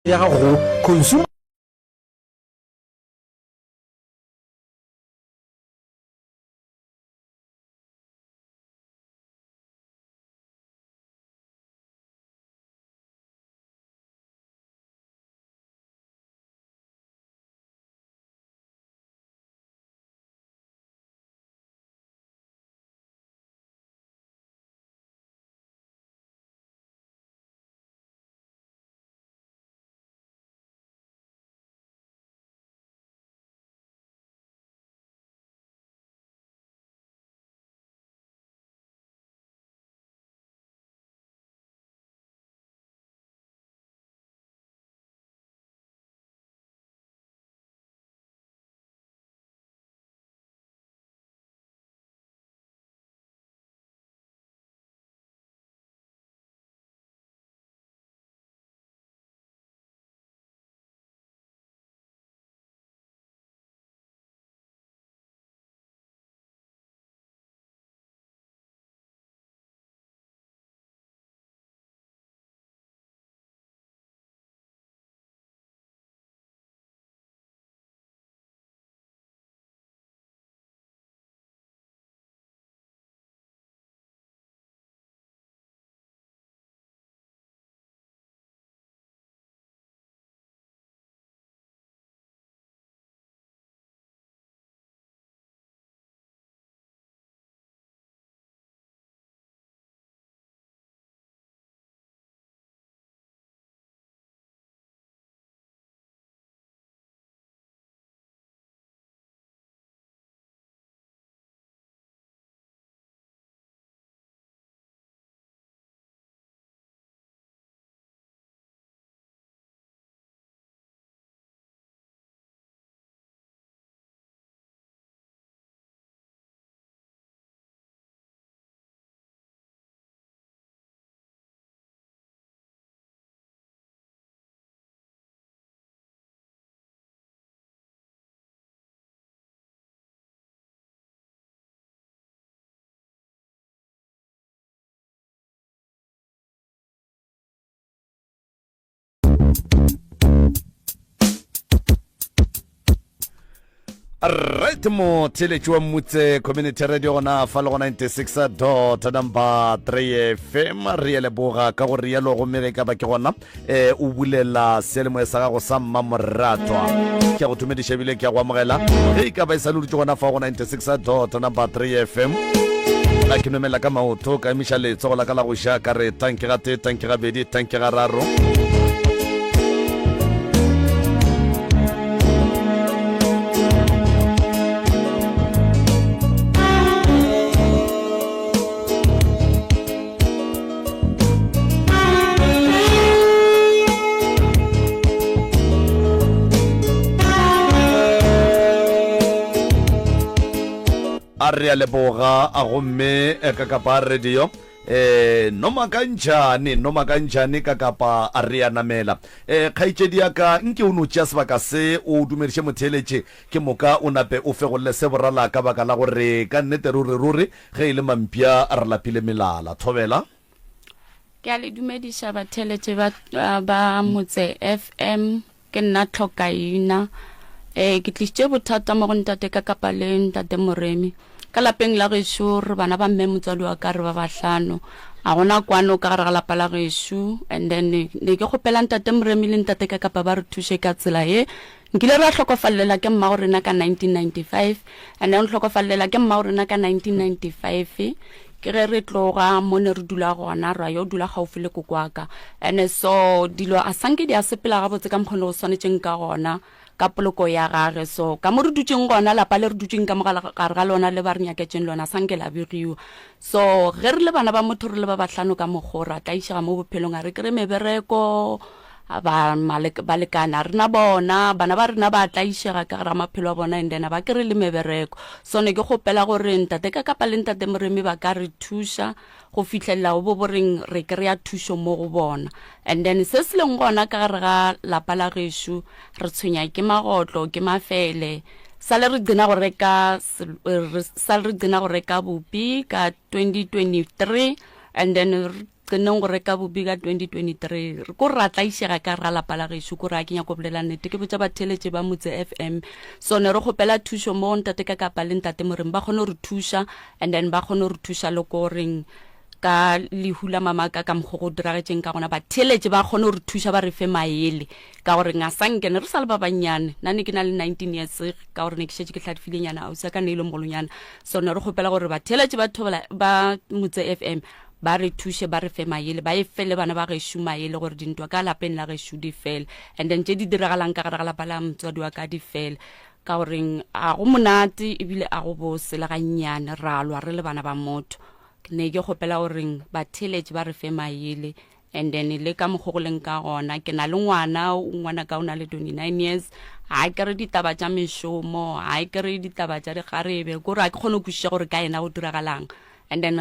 ya go consumer right mo telechi wa mutse community radio gona fa le go 96.3 FM re le boga ka go rialo go mere ka ba ke gona o bulela selemo sa go sa mamoratwa ke go tumedisha bile ke go amogela ge ka ba isalu gona fa go 96.3 FM la ke nomela ka maoto ka mishale tsogo la ka la go sha ka re tanki ga te tanki ga bedi tanki ga raro re le boga a gomme ka kapa radio noma kanjani ka kapa ariana mela khaitedi aka nke o no tša sebaka se o dumediše motheletše ke moka o nape o fegolle se borala ka baka la gore ka nnete ruri ge ile mampia a re lapile melala thobela ke a le dumediša batheletše ba motse FM ke nna tlhokaina ke tlišitše bothata mo go ntate ka kapa le ntate Moremi ka lapeng la gešo re bana ba mme motswadi wa ka re ba bahlano a gona kwano ka gare ga lapa la gešo and then ne ke kgopela ntate Moremi le ntate ka kapa ba re thushe ka tsela ye nkile ra tlhokofalela ke mma gorena ka 1995 and then tlhokofalela ke mma gorena ka 1995 ke re tloga mo ne re dula gona ra yo dula gaufi le kokwaka and so dilo a sanke di a sepela ga botse ka mkgono go swanetseng ka gona ka poloko ya gage so ka mo re dutseng gona lapa le re dutseng ka mogala ga lona le ba re nyaketseng lona sanke la begiwa so ge re le bana ba motho re le ba bahlano ka mogora tla isega mo bophelong a re kere mebereko ba lekana rena bona bana ba rena ba tla isega ka gara maphelo a bona endena ba kere le mebereko so ne ke gopela gore ntate ka kapa le ntate Moremi ba ka re thusha go fitlhella o bo boreng re kry-a thuso mo go bona and then se se leng gona ka gare ga lapa la gešo re tshwenya ke magotlo ke mafele sale re dina go reka bupi ka 2023 and then qenneng go reka bobi ka 2023 re ko ratlaisega ka ra lapa la gešo ko re a kenya ko bolela nnete ke botsa batheletše ba Motse FM sone re gopela thušo mo ntate ka kapa le ntate moreng ba kgone re thuša and then ba kgone re thuša le ko reng ka lehula mamaka ka mgo go diragetšeng ka gona batheletše ba kgone re thuša ba re fe maele ka gore nga sankene re sa le ba bannyane nane ke na le 19 years ka gore ne ke šetše ke hlatfilenyana ausa ka ne ile mogolonyana sone re gopela gore batheletše ba Motse FM ba re thuše ba re fe maele ba e fele bana ba gešo maele gore dintwa ka lapeng la gešo di fele and then tše di diragalang ka gare ga lapa la motswadi wa ka di fele ka goreng a go monate ebile a go bose le gannyane ra lwa re le bana ba motho ne ke gopela gore batheletše ba re fe maele and then le ka mogogoleng ka gona ke na le ngwana ka o na le 29 years ha ke re ditaba tša mešomo ha ke re ditaba tša dikgarebe gore a ke kgone go kwešiša gore ka ena go diragalang and then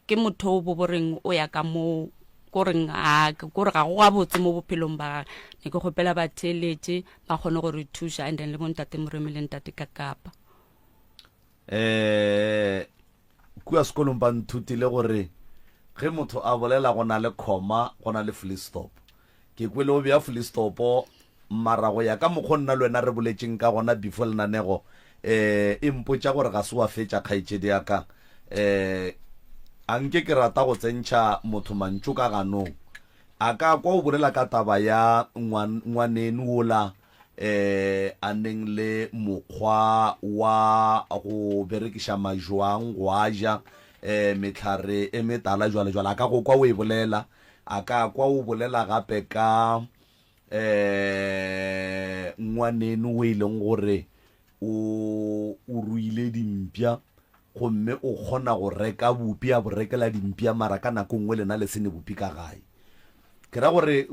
ke motho bo boreng o ya ka mo gore ga go ga botse mo bophelong ba ne ke gopela batheletše ba kgone gore thuša and then le bontate Moremi le ntate ka kapa kua sekolong ba nthutile gore ge motho a bolela go na le comma go na le full stop ke kwele o bea full stop mara go ya ka mokgwa nna le wena re boletšeng ka gona before lenanego e mpotša gore ga se wa fetša kgaetšedi ya ka a nke ke rata go tsentšha motho mantšu ka ganong a ka kwa o bolela ka taba ya ngwaneno ola a neng le mokgwa wa go berekiša majwang go aja metlhare e metala jwale a ka go kwa o e bolela a ka kwa o bolela gape ka ngwaneno o e leng gore o ruile dimpša gomme o kgona go reka bopi a bo rekela dimpša mara ka nako nngwe lena le sene bopi ka gae ke ra gore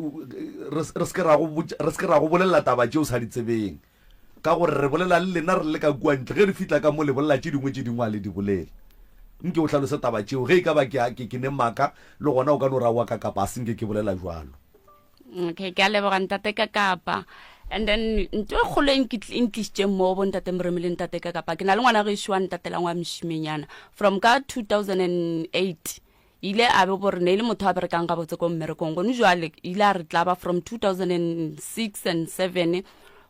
re se ke ra go bolela taba tšeo sa di tsebeng ka gore re bolela le lena re le ka kua ntle ge re fitla ka mo le bolela tše dingwe tše dingwe a le di bolele nke o hlalose taba tšeo ge e ka ba ke ne maka le gona o ka no rawa ka kapa a senke ke bolela jwalo okay ke a leboga ntate ka kapa and then ntho e kgolo intlišitše mo bo ntate Moremi le ntate ka kapa ke na le ngwana gešo wa ntatela ngwa mošimenyana from ka 2008 ile a be gore ne ile motho a berekang ga botse ko mmerekong gone jwale ile a re tla ba from 2006 and 7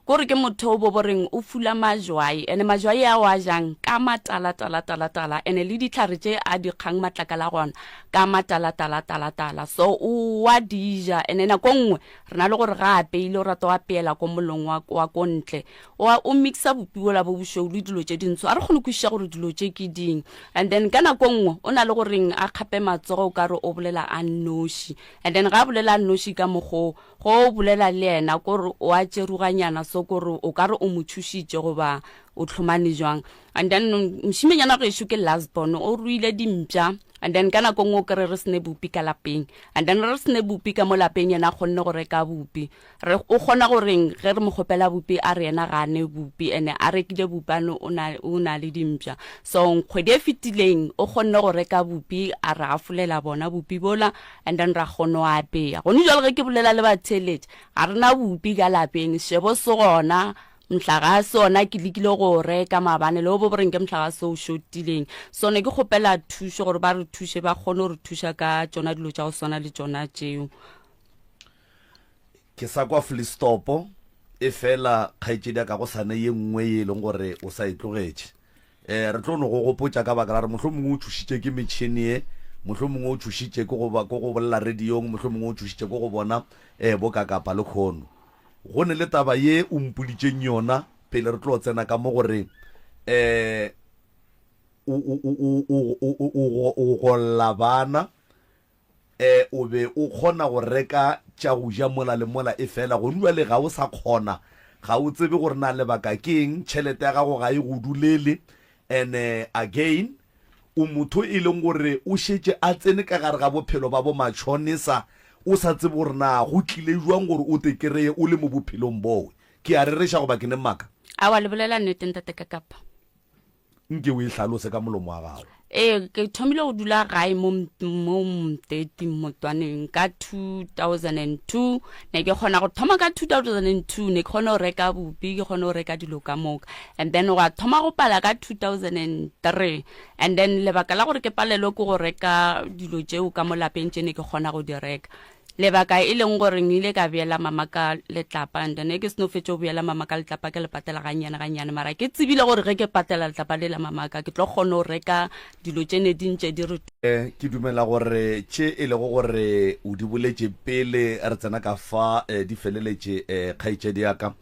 gore ke motho o bo boreng o fula majwai ene majwai a wa jang ka matala ene le ditlhare tše a di kgang matlakala gona ka matala so o wa dija ene nako nngwe re na le gore ga apeile o rata wa peela ko molong wa ko ntle o mixa bopiwola bo bošweu le dilo tše dintsho a re kgone kwešiša gore dilo tše ke ding and then ka nako nngwe o na le goreng a kgape matsogo o ka re o bolela a nnoši and then ga a bolela a nnoši ka mokgo go o bolela le ena kore o a tšeruganyana so kore o ka re o mo thušitše goba o tlhomane jwang and then mošimenyana gešo ke lastborn o ruile dimpša and then ka nako nngwe o kere re sene bopi ka lapeng and then re sene bopi ka mo lapeng yena a kgonne go reka bopi o kgona goreng ge re mo kgopela bopi a re yena ga ane bopi ene a rekile bopane o na le dimpša so kgwedi e fetileng o kgonne go reka bopi a re a folela bona bopi bola and then ra kgone o apeya gone jwale ge ke bolela le batheletše ga rena bopi ka lapeng shebo se gona mhlaga sona ke lekile go reka mabane le bo boreng ke mhlaga so shotileng sone ke gopela thušo gore ba re thuše ba kgone re thuša ka tsona dilo tša go sona le tsona tšeo ke sa kwa flistopo e fela kgaetšedi ka go sane ye nngwe ye leng gore o sa itlogetše re tlo no go gopotša ka baka la re mohlomongwe o thušitše ke metšhini ye mohlomongwe o thušitše ko go bolela radiong mohlomongwe o thušitše ko go bona bo kakapa le kgono go ne le taba ye o mpoditšeng yona pele re tlo tsena ka mo gore o golla bana o be o kgona go reka tša go ja mola le mola e fela go nwa le ga o sa kgona ga o tsebe gore na lebaka ke eng tšhelete ya gago ga e go dulele and again o motho e leng gore o šetše a tsene ka gare ga bophelo ba bo matšhonisa o sa tsebe gore na go tlile jwang gore o te kereye o le mo bophelong bowe ke a rereša go ba ke ne maka a wa le bolela nnete ntate ka kapa nke o e hlalose ka molomo wa gago. ke thomile go dula gae mo Mteti Motwaneng ka 2002 ne ke kgona go thoma ka 2002 ne ke kgona go reka bupi ke kgona go reka dilo ka moka and then wa thoma go pala ka 2003 and then lebaka la gore ke palelwe ke go reka dilo tseo ka mo lapeng tse ne ke kgona go di reka lebaka e leng gore ngile ka beela mama ka letlapa and then ke seno fetse go beela mama ka letlapa ke le patela ganyane mara ke tsebile gore ge ke patela letlapa le la mama ka ke tlo kgona go reka dilo tse ne dintse di re ke dumela gore tše e lego gore o di boletše pele re tsena ka fa di feleletše kgaitšedi yaka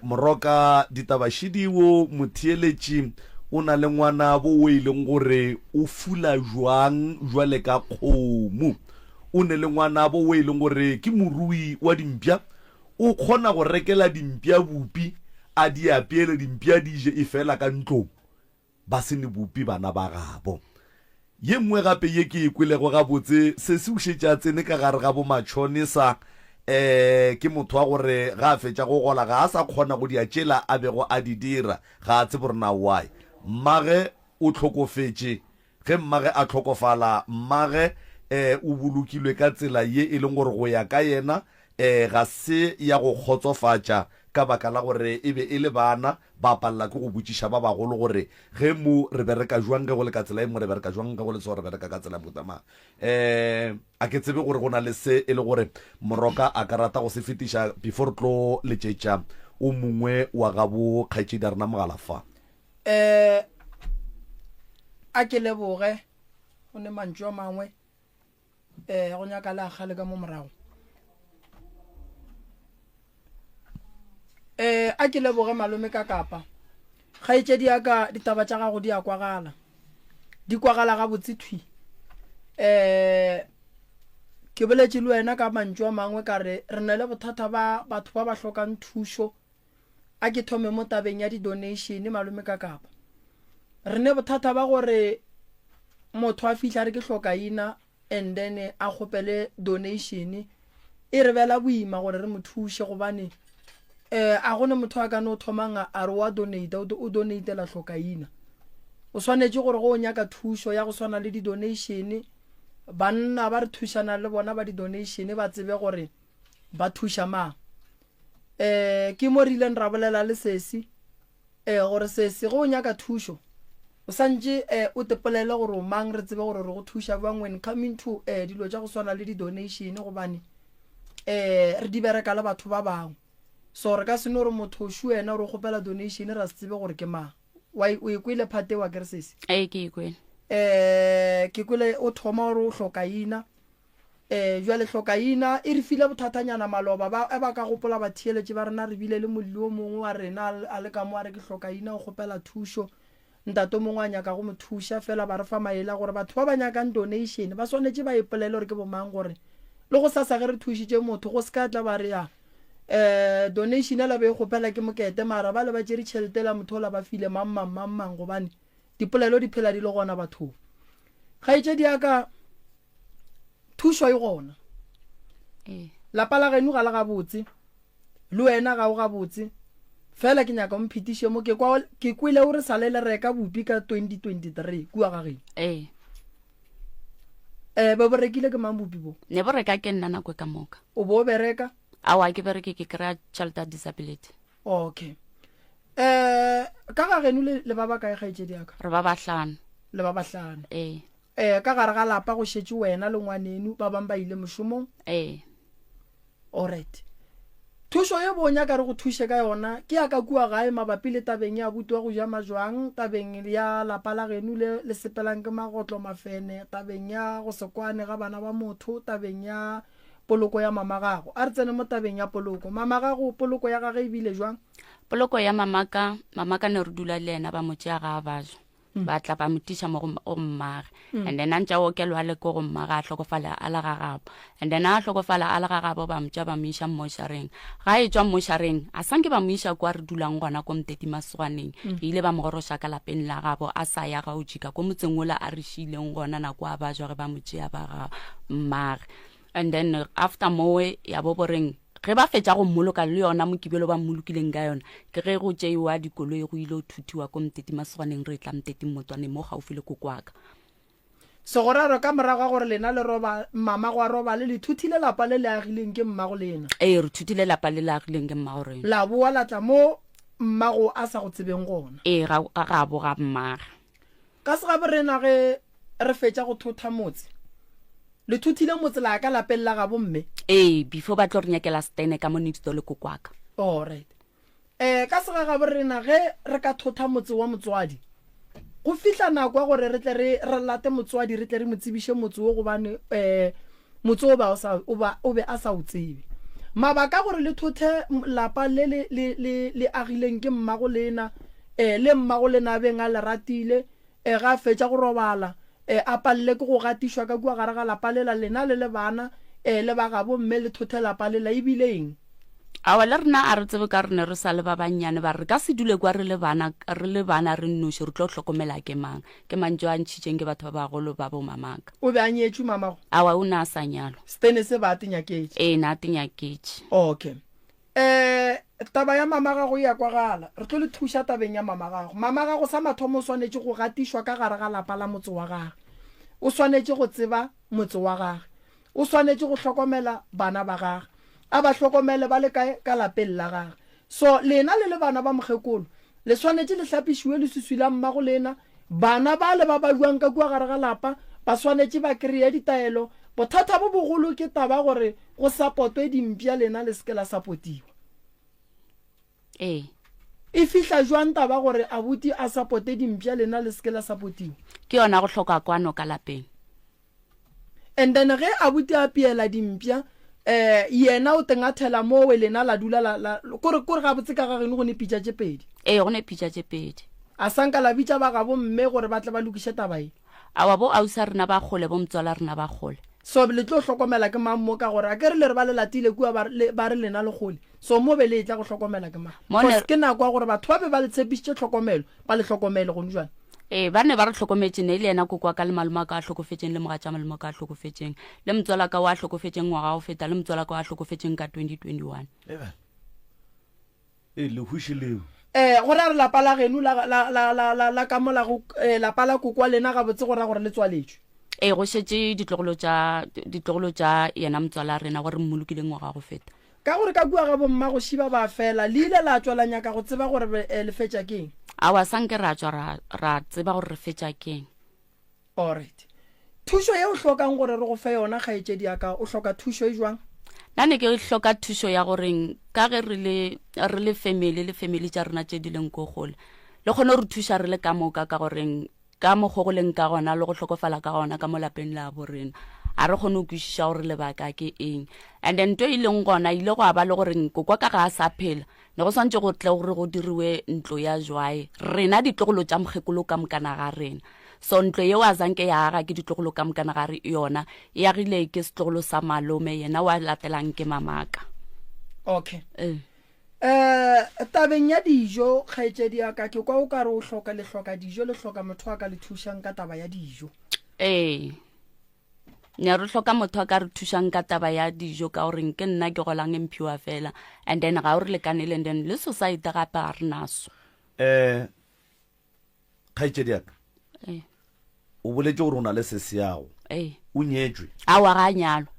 moroka ditabašidiwo motheeletši o na le ngwana bo o e leng gore o fula jwang jwale ka kgomo o ne le ngwana bo o e leng gore ke morui wa dimpša o kgona go rekela dimpša bupi a di apeele dimpša dije e fela ka ntlong ba se ne bupi bana ba gabo ye nngwe gape ye ke ikwelego gabotse se se o šetša tsene ka gare ga bo matšhonisa ke motho wa gore ga a fetša go gola ga a sa kgona go di atšela a bego a di dira ga a tse borena why mmage o tlhokofetše ge mmage a tlhokofala mmage o bolokilwe ka tsela ye e leng gore go ya ka yena ga se ya go kgotsofatša ka baka la gore e be e le bana ba palela ke go botšiša ba bagolo gore ge mo re bereka jwang ge go le ka tsela e mo re bereka jwang ge go le seo re bereka ka tsela motamang a ke tsebe gore go na le se e le gore moroka a ka rata go se fetiša before tlo letšetša o mongwe wa gabo kgaetšedi a rena mogala fa a ke leboge go ne mantšu a mangwe go nyaka le agale ka mo morago a ke leboge malome ka kapa kgaetšedi yaka ditaba tša gago di a kwagala ga botse thwi ke boletše le wena ka mantšu a mangwe ka re na le bothata ba batho ba ba hlokang thušo a ke thome mo tabeng ya di-donation malome ka kapa re ne bothata ba gore motho a fihla re ke hloka ina and then a kgopele donation e re bela boima gore re mo thushe gobane a gone motho a ka no thomanga a re wa donate o donate la hlokaina o swanetse gore go nyaka thušo ya go swana le di-donation banna ba re thušana le bona ba di-donation ba tsebe gore ba thuša mang ke mo rileng ra bolela le sesi gore sesi go nyaka thušo o santse o tepolele gore o mang re tsebe gore re go thuša bang when coming to dilo tša go swana le di-donation gobane re di bereka le batho ba bangwe so re ka seno gore motho o šo wena gore o kgopela donation ra se tsebe gore ke mang o e kwele phate wa kere sese ke ikwele ke kwele o thoma gore o hlokaina jwale hlokaina e re file bothatanyana maloba ba ka gopola ba theeletše ba rena re bile le mollo o mongwe wa rena a le ka mo a re ke hlokaina o kgopela thušo ntato mongwe a nyaka go mo thuša fela ba re fa maela gore batho ba ba nyakang donation ba swanetse ba ipolele gore ke bomang gore le go sasa ge re thušitše motho go se ka tla ba re ya donation la be gopela ke mokete mara ba le ba tšere tšhelete la motho la ba file mang gobane dipolelo di phela di le gona batho kgaetšedi yaka thušo e gona lapa la geno ga le gabotse le wena ga o gabotse fela ke nyaka mphetiše mo ke kwile o re sale le reka bupi ka 2023 kua ga geno ba bo rekile ke mang bupi bo ne bo reka ke nna nako ka moka o bo bereka awa ke bereke ke kry-a child disability okay ka ga geno le ba ba kae kgaetšedi yaka re ba bahlano le ba bahlano ka gare ga lapa go šetše wena le ngwanenu ba bang ba ile mošomong alright thušo ye bonya ka re go thuše ka yona ke ya ka kua gae mabapi le tabeng ya buti wa go ja majwang tabeng ya lapa la geno le sepelang ke magotlo mafene tabeng ya go sekwane ga bana ba motho tabeng ya poloko ya mama gago a re tsene mo tabeng ya poloko mama gago poloko ya gage e bile jwang poloko ya mamaka ne re dula le ena ba motšea ga bajo ba tla ba motiša mo go mmage and then a ntša okelwa le ko go mmage a tlhokofala a le gagabo and then a tlhokofala a le gagabo ba motša ba moiša mmošareng ga e tswa mmošareng a sanke ba moiša kwa re dulang gona ko Mteti Masogwaneng ile ba mogoroša ka lapeng la gabo a sa ya ga o jika ko motseng ola a re šileng gona nako a bajwa ge ba motšea ba ga mmage and then after mowe ya bo boreng ge ba fetša go mmoloka le yona mokibelo ba mmolokileng ka yona ke ge go tšeiwa dikoloi go ile go thuthiwa ko Mteti Masogwaneng re tla Mteti Motwaneng mo gaufi le Kokwaka. segoraro ka morago ga gore lena le roba mama go a roba le thuthile lapa le le agileng ke mmago lena. Re thuthile lapa le le agileng ke mmago rena. La boa la tla mo mmago a sa go tsebeng gona. Ga boga mmaga. Ka se gape rena ge re fetša go thotha motse le thuthile motse la ka lapeng la ga bomme. Before ba tlo re nyakela stene ka mo Nixto le Kokwaka. Alright. Ka se gape rena ge re ka thotha motse wa motswadi go fihla nako gore re tle re late motswadi re tle re motsebishe motse o go bane motse o be a sa o tsebe mabaka gore le thothe lapa le agileng ke mmago lena le mmago lena beng a le ratile ga fetša go robala a palle ke go gatišwa ka kua gare ga lapa lela lena le bana le ba ga bomme le thothe lapa lela ebileng awa le rena a re tsebe ka rene re sa le ba bannyane ba re ka se dule kwa re le bana re nnoši re tlo hlokomela ke mang jo a ntšhitšeng ke batho ba bagolo ba bo mamaka. O be a nyetšwe mamago? Awa o ne a sa nyalwa. Stene se ba tinyaketše? Na tinyaketše. Okay. Taba ya mama gago ya kwagala re tlo le thuša tabeng ya mama gago sa mathomo o swanetše go gatišwa ka gare ga lapa la motse wa gage o swanetše go tseba motse wa gage o swanetše go hlokomela bana ba gage a ba hlokomele ba le ka lapeng la gage so lena le bana ba mogekolo le swanetše le hlapišiwe le suswila mmago lena bana ba le ba buang ka kua gare ga lapa ba swanetše ba kry-e ditaelo bothata bo bogolo ke taba gore go sapotwe dimpša lena le seke la sapotiwa e fihla jwang taba gore abuti a sapote dimpša lena le seke la sapotiwa ke yona go hloka kwano ka lapeng and then ge abuti a piela dimpša yena o tengathela mo we lena la dula kore ga botse ka ga geno go ne pitša tše pedi go ne pitša tše pedi a sanka la bitša ba ga bomme gore ba tle ba lokiše taba e awa bo ausa rena ba gole bo mtswala rena ba gole so le tlo hlokomela ke mang mo ka gore a ke re le re ba le latile kua ba re lena le gole so mo be le tla go hlokomela ke mang ke nako ya gore batho ba be ba le tshepišitše tlhokomelo ba le hlokomele gone jwane ba ne ba re tlhokometse ne le yena Kokwaka le maloma ka a tlhokofetseng le mogatša maloma ka a tlhokofetseng le mtswala ka wa tlhokofetseng ngwaga go feta le mtswala ka wa tlhokofetseng ka 2021 le hušileo gore a re lapa la geno la ka mola lapa la Kokwa lena ga botse gore le tswaletšwe go šetse ditlogolo tša yena mtswala rena gore mmolokile ngwaga go feta ka gore ka kua ga bomma go šiba ba fela le ile la tswala nyaka go tseba gore le fetša keng awa sanke ra tswa ra tseba gore re fetša keng alright thušo ye o hlokang gore re go fe yona kgaetšedi ya ka o hloka thušo e jwang nane ke hloka thušo ya goreng ka ge re le family tša rena tše di leng ko gole le kgone re thuša re le ka moka ka goreng ka mogogoleng ka gona le go hlokofala ka gona ka mo lapeng la borena a re kgone go kwešiša gore lebaka ke eng and then to e leng gona ile go a ba le goreng Kokwaka ga a sa phela ne go swantse go tle gore go diriwe ntlo ya jwae rena ditlogolo tša mokgekolo ka mokana ga rena so ntlo yeo a zanke ya aga ke ditlogolo ka mokana ga re yona e agile ke setlogolo sa malome yena wa latelang ke mamaka okay tabeng ya dijo kgaetšedi ya ka ke kwa o ka re o hloka le hloka dijo le hloka motho a ka le thušang ka taba ya dijo ne re hloka motho a ka re thušang ka taba ya dijo ka goreng ke nna ke golang emphiwa fela and then ga o re lekanele and then le society gape ga re naso kgaetšedi yaka o boletse gore o na le seseago o nyetšwe awa ga a nyalwa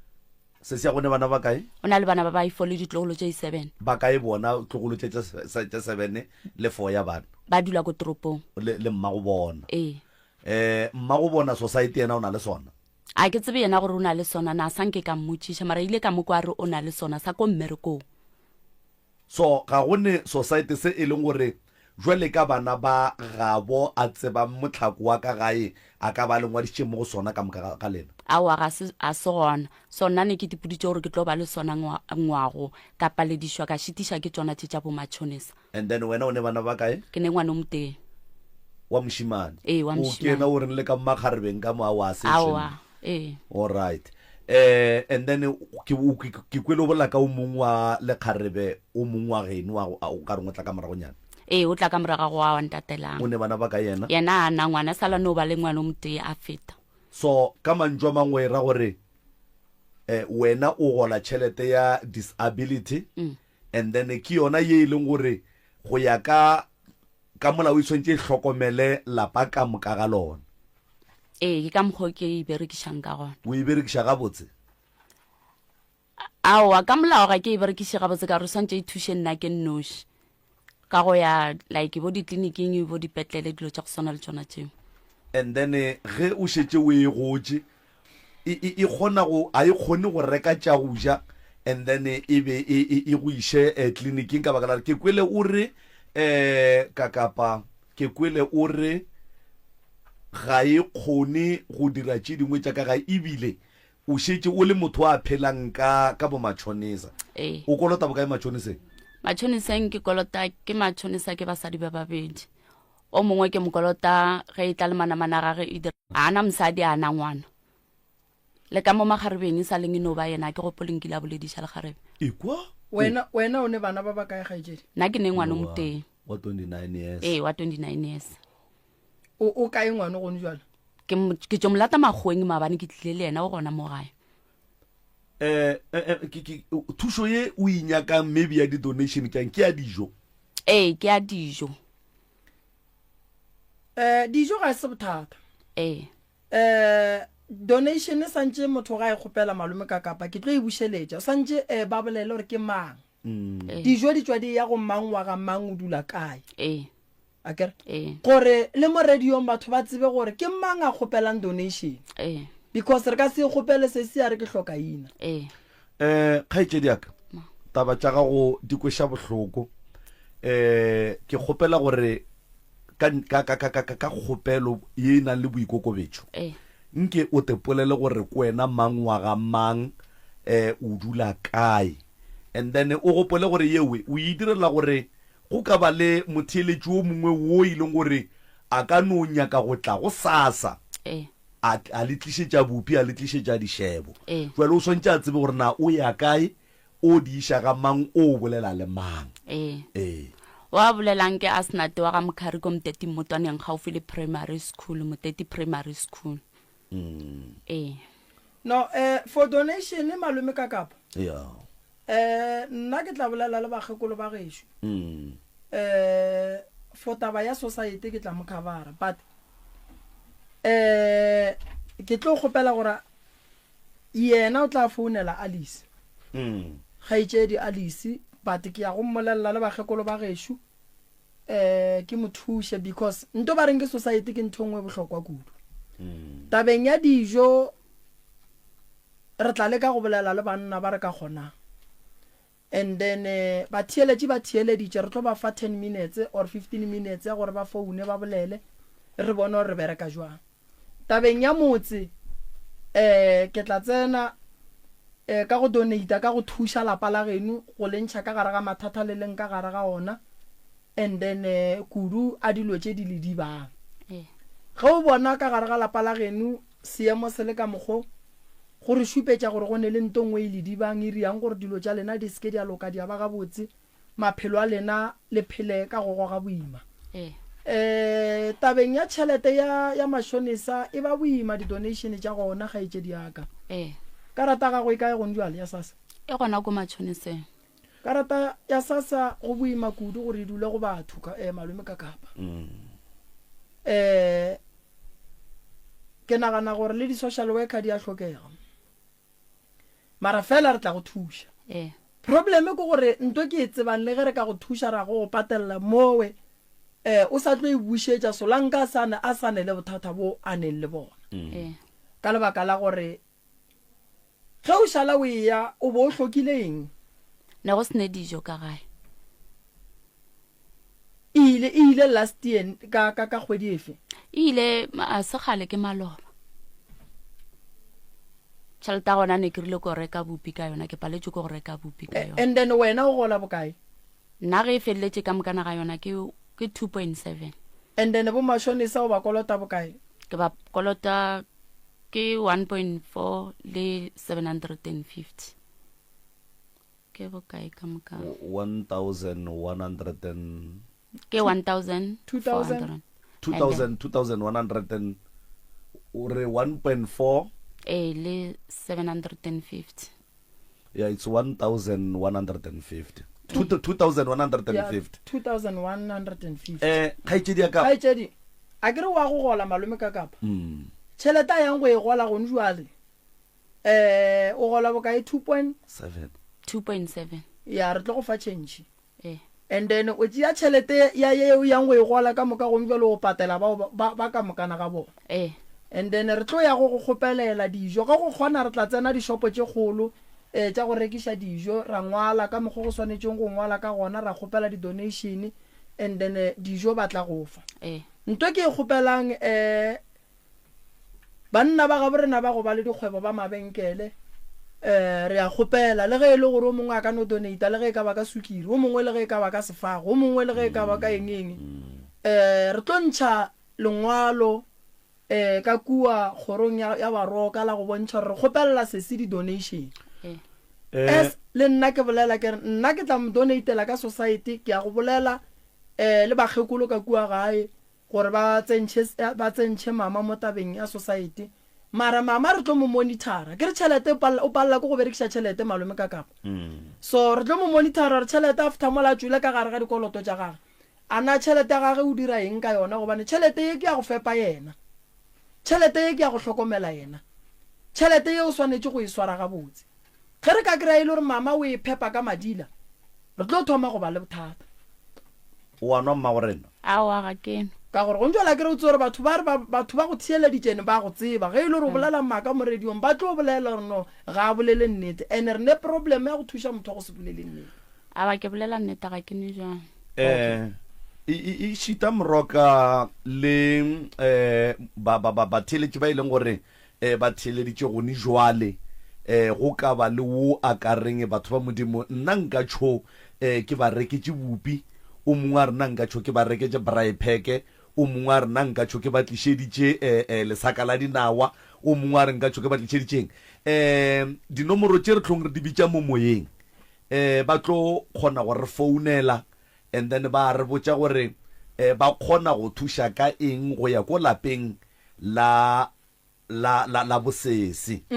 seseago ne bana ba kae o na le bana ba ba ifo le ditlogolo tše 7 ba kae bona tlogolo tše 7 le 4 ya bana ba dula ko toropong le mmago bona mmago bona society yena o na le sona a ke tsebe yena gore o na le sona na sanke ka mmotšiša mara ile ka mokwa re o na le sona sa ko mmerekong so ga gone society se e leng gore jwale ka bana ba gabo a tseba motlhako wa ka gae a ka ba le ngwaditše mo go sona ka moka ga lena awa a se gona sona ne ke dipoditše gore ke tlo ba le sona ngwago ka paledišwa ka šitiša ke tsona tše tša bo matšhonisa and then wena o ne bana ba kae ke ne ngwane o moteng wa mošimane wa o kena o re le ka mmakgarebeng ka moa wa awa all right and then ke kwele o bola ka o mongwe wa lekgarebe o mongwe wa geno o ka reng o tla ka moragonyana o tla ka moraga go wa ntatelang o ne bana ba ka yena a na ngwana sala no ba le ngwana o motee a feta so ka mantswe a mangwe ra gore wena o gola tšhelete ya disability and then ke yona ye e leng gore go ya ka molao e tshwanetse e tlhokomele lapa ka moka ga lona. ke ka mokgwa ke e berekisang ka gona. O e berekisa gabotse? aowa ka molao ga ke e berekise gabotse ka re santse e thushe nna ke nnoši ka go ya like bo ditleliniking bo dipetlele dilo tša go swana le tsona tseo. And then ge o šetse o e gotse e kgona go a e kgone go reka tša go ja and then e be e go ishe tleliniking ka baka la ke kwele o re ke kwele o re ga e kgone go dira tše dingwe tša ka ga ebile o šetse o le motho a phelang ka bo matšhonisa. O kolota bokae matšhoniseng? Matšhoniseng ke kolota ke matšhonisa ke basadi ba babedi. O mongwe ke mokolota ge e tla le manamana gage e dira ana mosadi a na ngwana le ka mo magaribeng sa leng no ba yena ke go polinkile a bolediša le garebe. Ekwa wena o ne bana ba ba kae gaetšedi? Nna ke ne ngwana o moteng wa 29 years. wa 29 years. O kae ngwana gone jwale? Ke tšo molata magweng maabane ke tlile le yena o gona mo gae. Thušo ye o inyakang maybe ya di-donation kang ke ya dijo? Ke ya dijo. Dijo ga se bothata. Donation e santse motho ga e kgopela malome ka kapa ke tlo e bušeletša santse ba bolele gore ke mang. Dijo di tswa di ya go mang wa ga mang o dula kae. Akere gore le mo radiong batho ba tsebe gore ke mang a kgopelang donation because re ka se kgopele se se ya re ke hloka ina. Kgaetšedi aka taba tša gago di kweša bohloko. Ke kgopela gore ka kgopelo ye e nang le boikokobetšo nke o tepolele gore ko wena mang wa ga mang o dula kae and then o gopole gore yewe o e direla gore go ka ba le motheeletši o mongwe wo e leng gore a ka no nyaka go tla go sasa a le tlišetša bupi a le tlišetša dišebo jwale o swantše a tsebe gore na o ya kae o di iša ga mang o bolela le mang. Wa bolelang ke Asnate wa ga Mokhari ko Moteti Motwaneng gaufi le primary school, Moteti primary school. No for donation malome ka kapa nna ke tla bolela le bagekolo ba gešo for taba ya society ke tla mo covera but ke tlo kgopela gore yena o tla founela Alice gaetšedi Alice but ke ya go mmolelela le bagekolo ba gešo ke mo thushe because nto ba reng ke society ke ntho ngwe bohlokwa kudu tabeng ya dijo re tla le ka go bolela le banna ba re ka kgona and then ba thieleditše re tlo ba fa 10 minutes or 15 minutes ya gore ba foune ba bolele re bone gore re bereka jwang tabeng ya motse ke tla tsena ka go donate ka go thuša lapa la geno go lentšha ka gare ga mathata le leng ka gare ga ona and then kudu a dilo tše di le di bang ge o bona ka gare ga lapa la geno seemo se le ka mokgo gore šupetša gore go ne le ntongwe e le di bang e riang gore dilo tša lena di seke di a loka di a ba gabotse maphelo a lena le phele ka go goga boima tabeng ya tšhelete ya mašonisa e ba boima di-donation tša gona gaetšedi yaka karata ga go e kae gone jwale ya sasa e gona ko matšhoniseng karata ya sasa go boima kudu gore e dule go batho malome ka kapa ke nagana gore le di-social worker di a hlokega mara fela re tla go thuša probleme ke gore nto ke e tsebang le ge re ka go thuša ra go patelela mowe o sa tlo e bušetša solanka a sane le bothata bo a neng le bona ka lebaka la gore ge o šala o eya o bo o hlokileng ne go sene dijo ka gae ile last year ka kgwedi efe ile a se gale ke maloba tšhelete gona ne ke rile ko reka bupi ka yona ke paletše ko go reka bupi ka yona and then wena o gola bokae nna ge e feleletše ka mokana ga yona ke 2.7 and then bo mašonisa o ba kolota bokae ke ba kolota ke 1.4 le 750 ke bokae ka moka 1100 ke 1000 2100 ore 1.4 le 750. Yeah, it's 1150. 2150. 2150. Khaitsedi ya ka. Khaitsedi a ke re wa go gola malome ka kapa tšhelete a yang go e gola gone jwale o gola bokae 2.7 2.7 ya re tlo go fa change eh and then o tšea tšhelete ya yeo yang go e gola ka moka gone jwale go patela ba ka mokana ga bona and then re tlo ya go go kgopelela dijo ga go kgona re tla tsena dishopo tše kgolo tša go rekiša dijo ra ngwala ka mokgwa go swanetšeng go ngwala ka gona ra kgopela di-donation and then dijo ba tla go fa ntho ke e kgopelang banna ba gabo rena ba go ba le dikgwebo ba mabenkele re a kgopela le ge e le gore o mongwe a ka no donata le ge e ka ba ka sukiri o mongwe le ge e ka ba ka sefago o mongwe le ge e ka ba ka engeng re tlo ntšha lengwalo ka kua kgorong ya baroka la go bontšha gore re kgopelela sese di-donation as le nna ke bolela ke re nna ke tla mo donatela ka society ke ya go bolela le bagekolo ka kua gae gore ba tsentšhe mama mo tabeng ya society mara mama re tlo mo monitora ke re tšhelete o palela ko go berekiša tšhelete malome ka kapa so re tlo mo monitora re tšhelete after mola tswile ka gare ga dikoloto tša gage a na tšhelete ya gage o dira eng ka yona gobane tšhelete ye ke ya go fepa yena tšhelete ye ke ya go hlokomela yena tšhelete ye o swanetše go e swara gabotse ge re ka kry-a e le gore mama o e phepa ka madila re tlo thoma go ba le bothata wa nwa mma gorena awa ga kene ka gore go ntšwela ke re o tse gore batho ba go thieleditšene ba go tseba ge e le gore o bolela maaka mo radiong ba tlo bolela gore no ga a bolele nnete and re ne problem ya go thuša motho go se bolele nnete awa ke bolela nnete ga kene jang e šita moroka le batheletše ba e leng gore ba theeleditše gone jwale go ka ba le wo a ka reng batho ba modimo nna nka tšho ke ba reketse bupi o mongwe a rena nka tšho ke ba reketse braipeke o mongwe a rena nka tšho ke ba tlišeditše lesaka la dinawa o mongwe a re nka tšho ke ba tlišeditšeng dinomoro tše re tlhong re di bitša mo moyeng ba tlo kgona go re founela and then ba re botša gore ba kgona go thuša ka eng go ya ko lapeng la bosese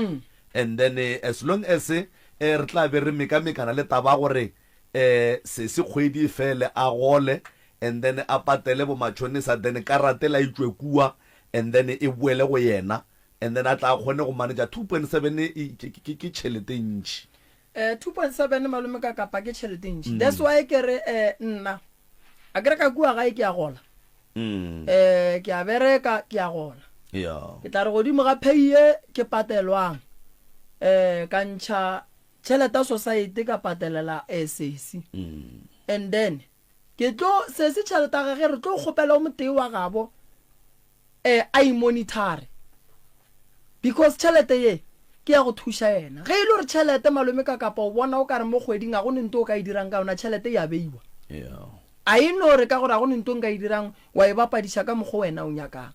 and then as long as re tla be re mekamekana le taba gore se kgwedi fele a gole and then a patele bo matšhonisa then karate la itswe kua and then e boele go yena and then a tla kgone go manage 2.7 ke tšhelete ntši 2.7 malome ka kapa ke tšhelete ntši that's why ke re nna a kere ka kua gae ke a gola ke a bereka ke a gola ke tla re godimo ga peye ke patelwang ka ntšha tšhelete society ka patelela SAC and then ke tlo sese tšhelete ga ge re tlo kgopela o motee wa gabo a imonitare because tšhelete ye ke ya go thuša yena ge e le gore tšhelete malome ka kapa o bona o ka re mo kgweding ga go nente o ka e dirang ka yona tšhelete ya beiwa a e no re ka gore ga go nente o nka e dirang wa e bapadiša ka mokgwa wena o nyakang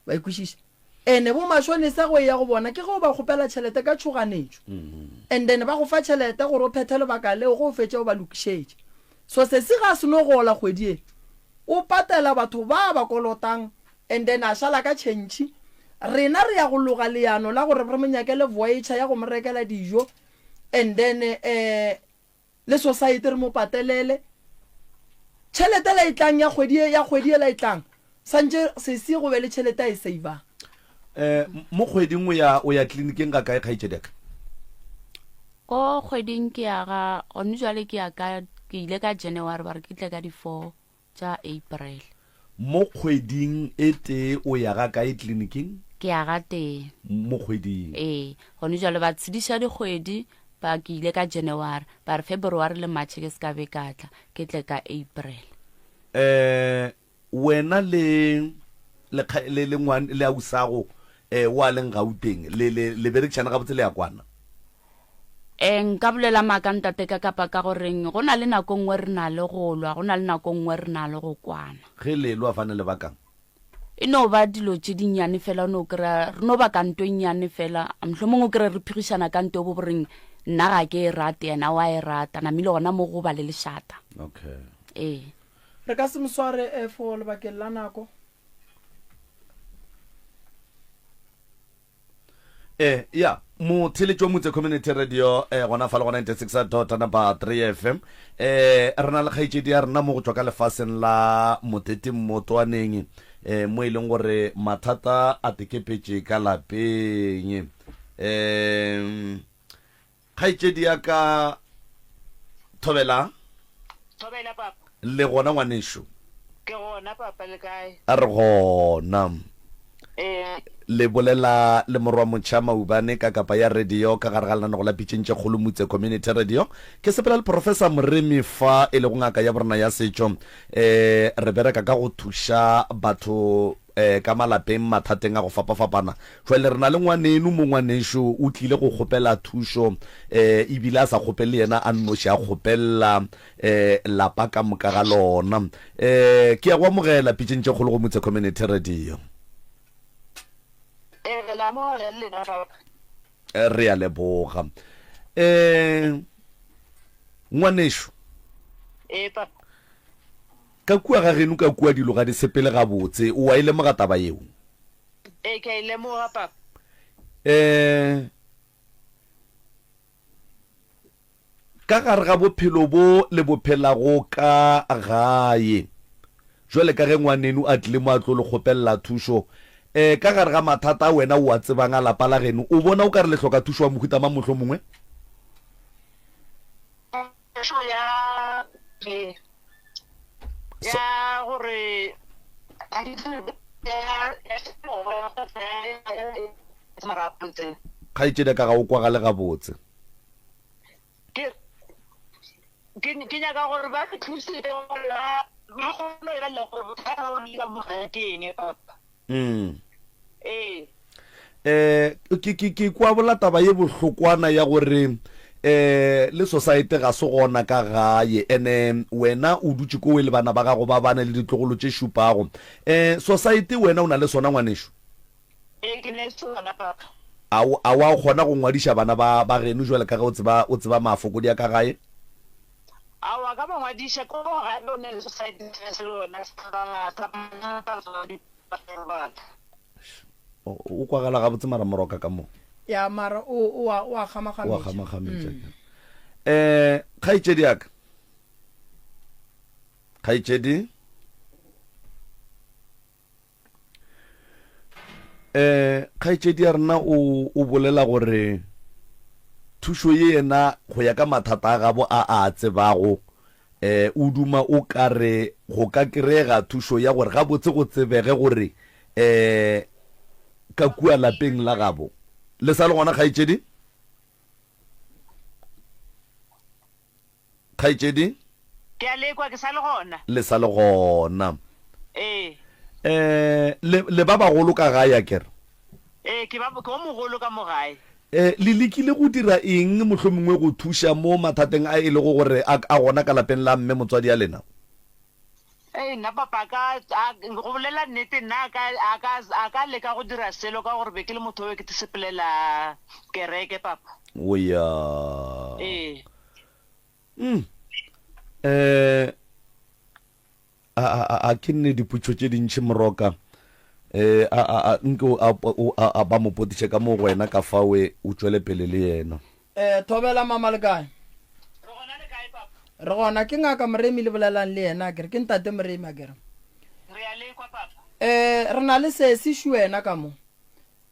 wa ikwešiša ene bo mašonisa go ya go bona ke go ba kgopela tšhelete ka tšhoganetšo and then ba go fa tšhelete gore o phethe lebaka leo go o fetše o ba lokišetše so se se ga se no gola kgwedi e o patela batho ba ba kolotang and then a šala ka tšhentšhi rena re ya go loga leano la gore re monyakele voyager ya go mo rekela dijo and then le society re mo patelele tšhelete la itlang ya kgwedi e la itlang santše se se go be le tšhelete a e savang mo kgweding o ya tleliniking ka kae kgaitšedeka ko kgweding ke ya ga gone jwale ke ile ka January ba re ke tle ka di-4 tša April mo kgweding e tee o ya ga kae tleliniking ke ya ga tee mo kgweding gone jwale ba tshediša dikgwedi ba ke ile ka January ba re February le March ke se ka be ka tla ke tle ka April wena le ngwane le ausago wa leng Gauteng le berekšana ga botse le ya kwana nka bolela maaka ntate ka kapa ka goreng go na le nako nngwe re na le go lwa go na le nako nngwe re na le go kwana ge lelo a fane le bakang e no ba dilo tše dinnyane fela no kry-a re no ba ka nto nnyane fela mohlomongwe o kry-a re phigišana ka nto bo boreng nna ga ke e rate yena wa e rata namile gona mo go ba le lešata re ka se mosware for lebakeng la nako ya motheletši wa motse community radio gona fa le go 96.3 FM re na le kgaetšedi ya rena mo go tswa ka lefaseng la motete mmotwaneng mo e leng gore mathata a tekepetše ka lapeng kgaetšedi ya ka Thobela papa le gona ngwanešo ke gona papa le kae a re gona le bolela le morwa motšha maubane ka kapa ya radio ka gare ga lenano go la pitšentše kgolo motse community radio ke sepela le professor Moremi fa e le go ngaka ya borena ya setšo re bereka ka go thuša batho ka malapeng mathateng a go fapafapana jwale re na le ngwanenu mo ngwanešo o tlile go kgopela thušo ebile a sa kgopele yena a nnoši a kgopelela lapa ka moka ga lona ke ya go amogela pitšentše kgolo go motse community radio re ya leboga ngwanešo ka kua ga geno ka kua dilo ga di sepele gabotse o wa ile moga taba yeo ke ile moga papa ka gare ga bophelo bo le bophelago ka gae jwale ka ge ngwanenu a tlile mo a tlo le kgopelela thušo ka gare ga mathata a wena o a tsebang a lapa la geno o bona o ka re le hloka thušo wa mohuta ma mohlho mongwe ya gore kgaetšedi ka ga o kwa ga le gabotse ke nyaka gore ba ke thuse ba kgone go ira le gore bothata bo dira mo ga ke eng papa ke kwa bola taba ye bohlokwana ya gore le society ga se gona ka gae ene wena o dutse ko le bana ba gago ba bana le ditlogolo tše šupago society wena o na le sona ngwanešo ke ne sona papa a wa kgona go ngwadiša bana ba geno jwale ka ge o tseba mafokodi ya ka gae awa ka bangwadiša ko ga le ne society se lona o kwagala gabotse mara moroka ka mo ya mara o a gamagametša kgaetšedi yaka kgaetšedi kgaetšedi ya rena o bolela gore thušo ye yena go ya ka mathata a gabo a tsebago o duma o ka re go ka kirega thušo ya gore gabotse go tsebege gore ka kua lapeng la gabo le sa le gona kgaetšedi ke a lekwa ke sa le gona le sa le gona le ba bagolo ka gae a kere ke o mogolo ka mo gae le lekile go dira eng mohlomongwe go thuša mo mathateng a e le go gore a gona ka lapeng la mme motswadi ya lena nna papa go bolela nnete nna a ka leka go dira selo ka gore be ke le motho we ke te sepelela kereke papa oya a ke nne diputšo tše dintšhi moroka nke a ba mopotiše ka mo go wena ka fawe o tšwele pele le yena Thobela mama le kae re gona ke ngaka Moremi le bolelang le yena kere ke ntate Moremi a kere re na le sesi wena ka mo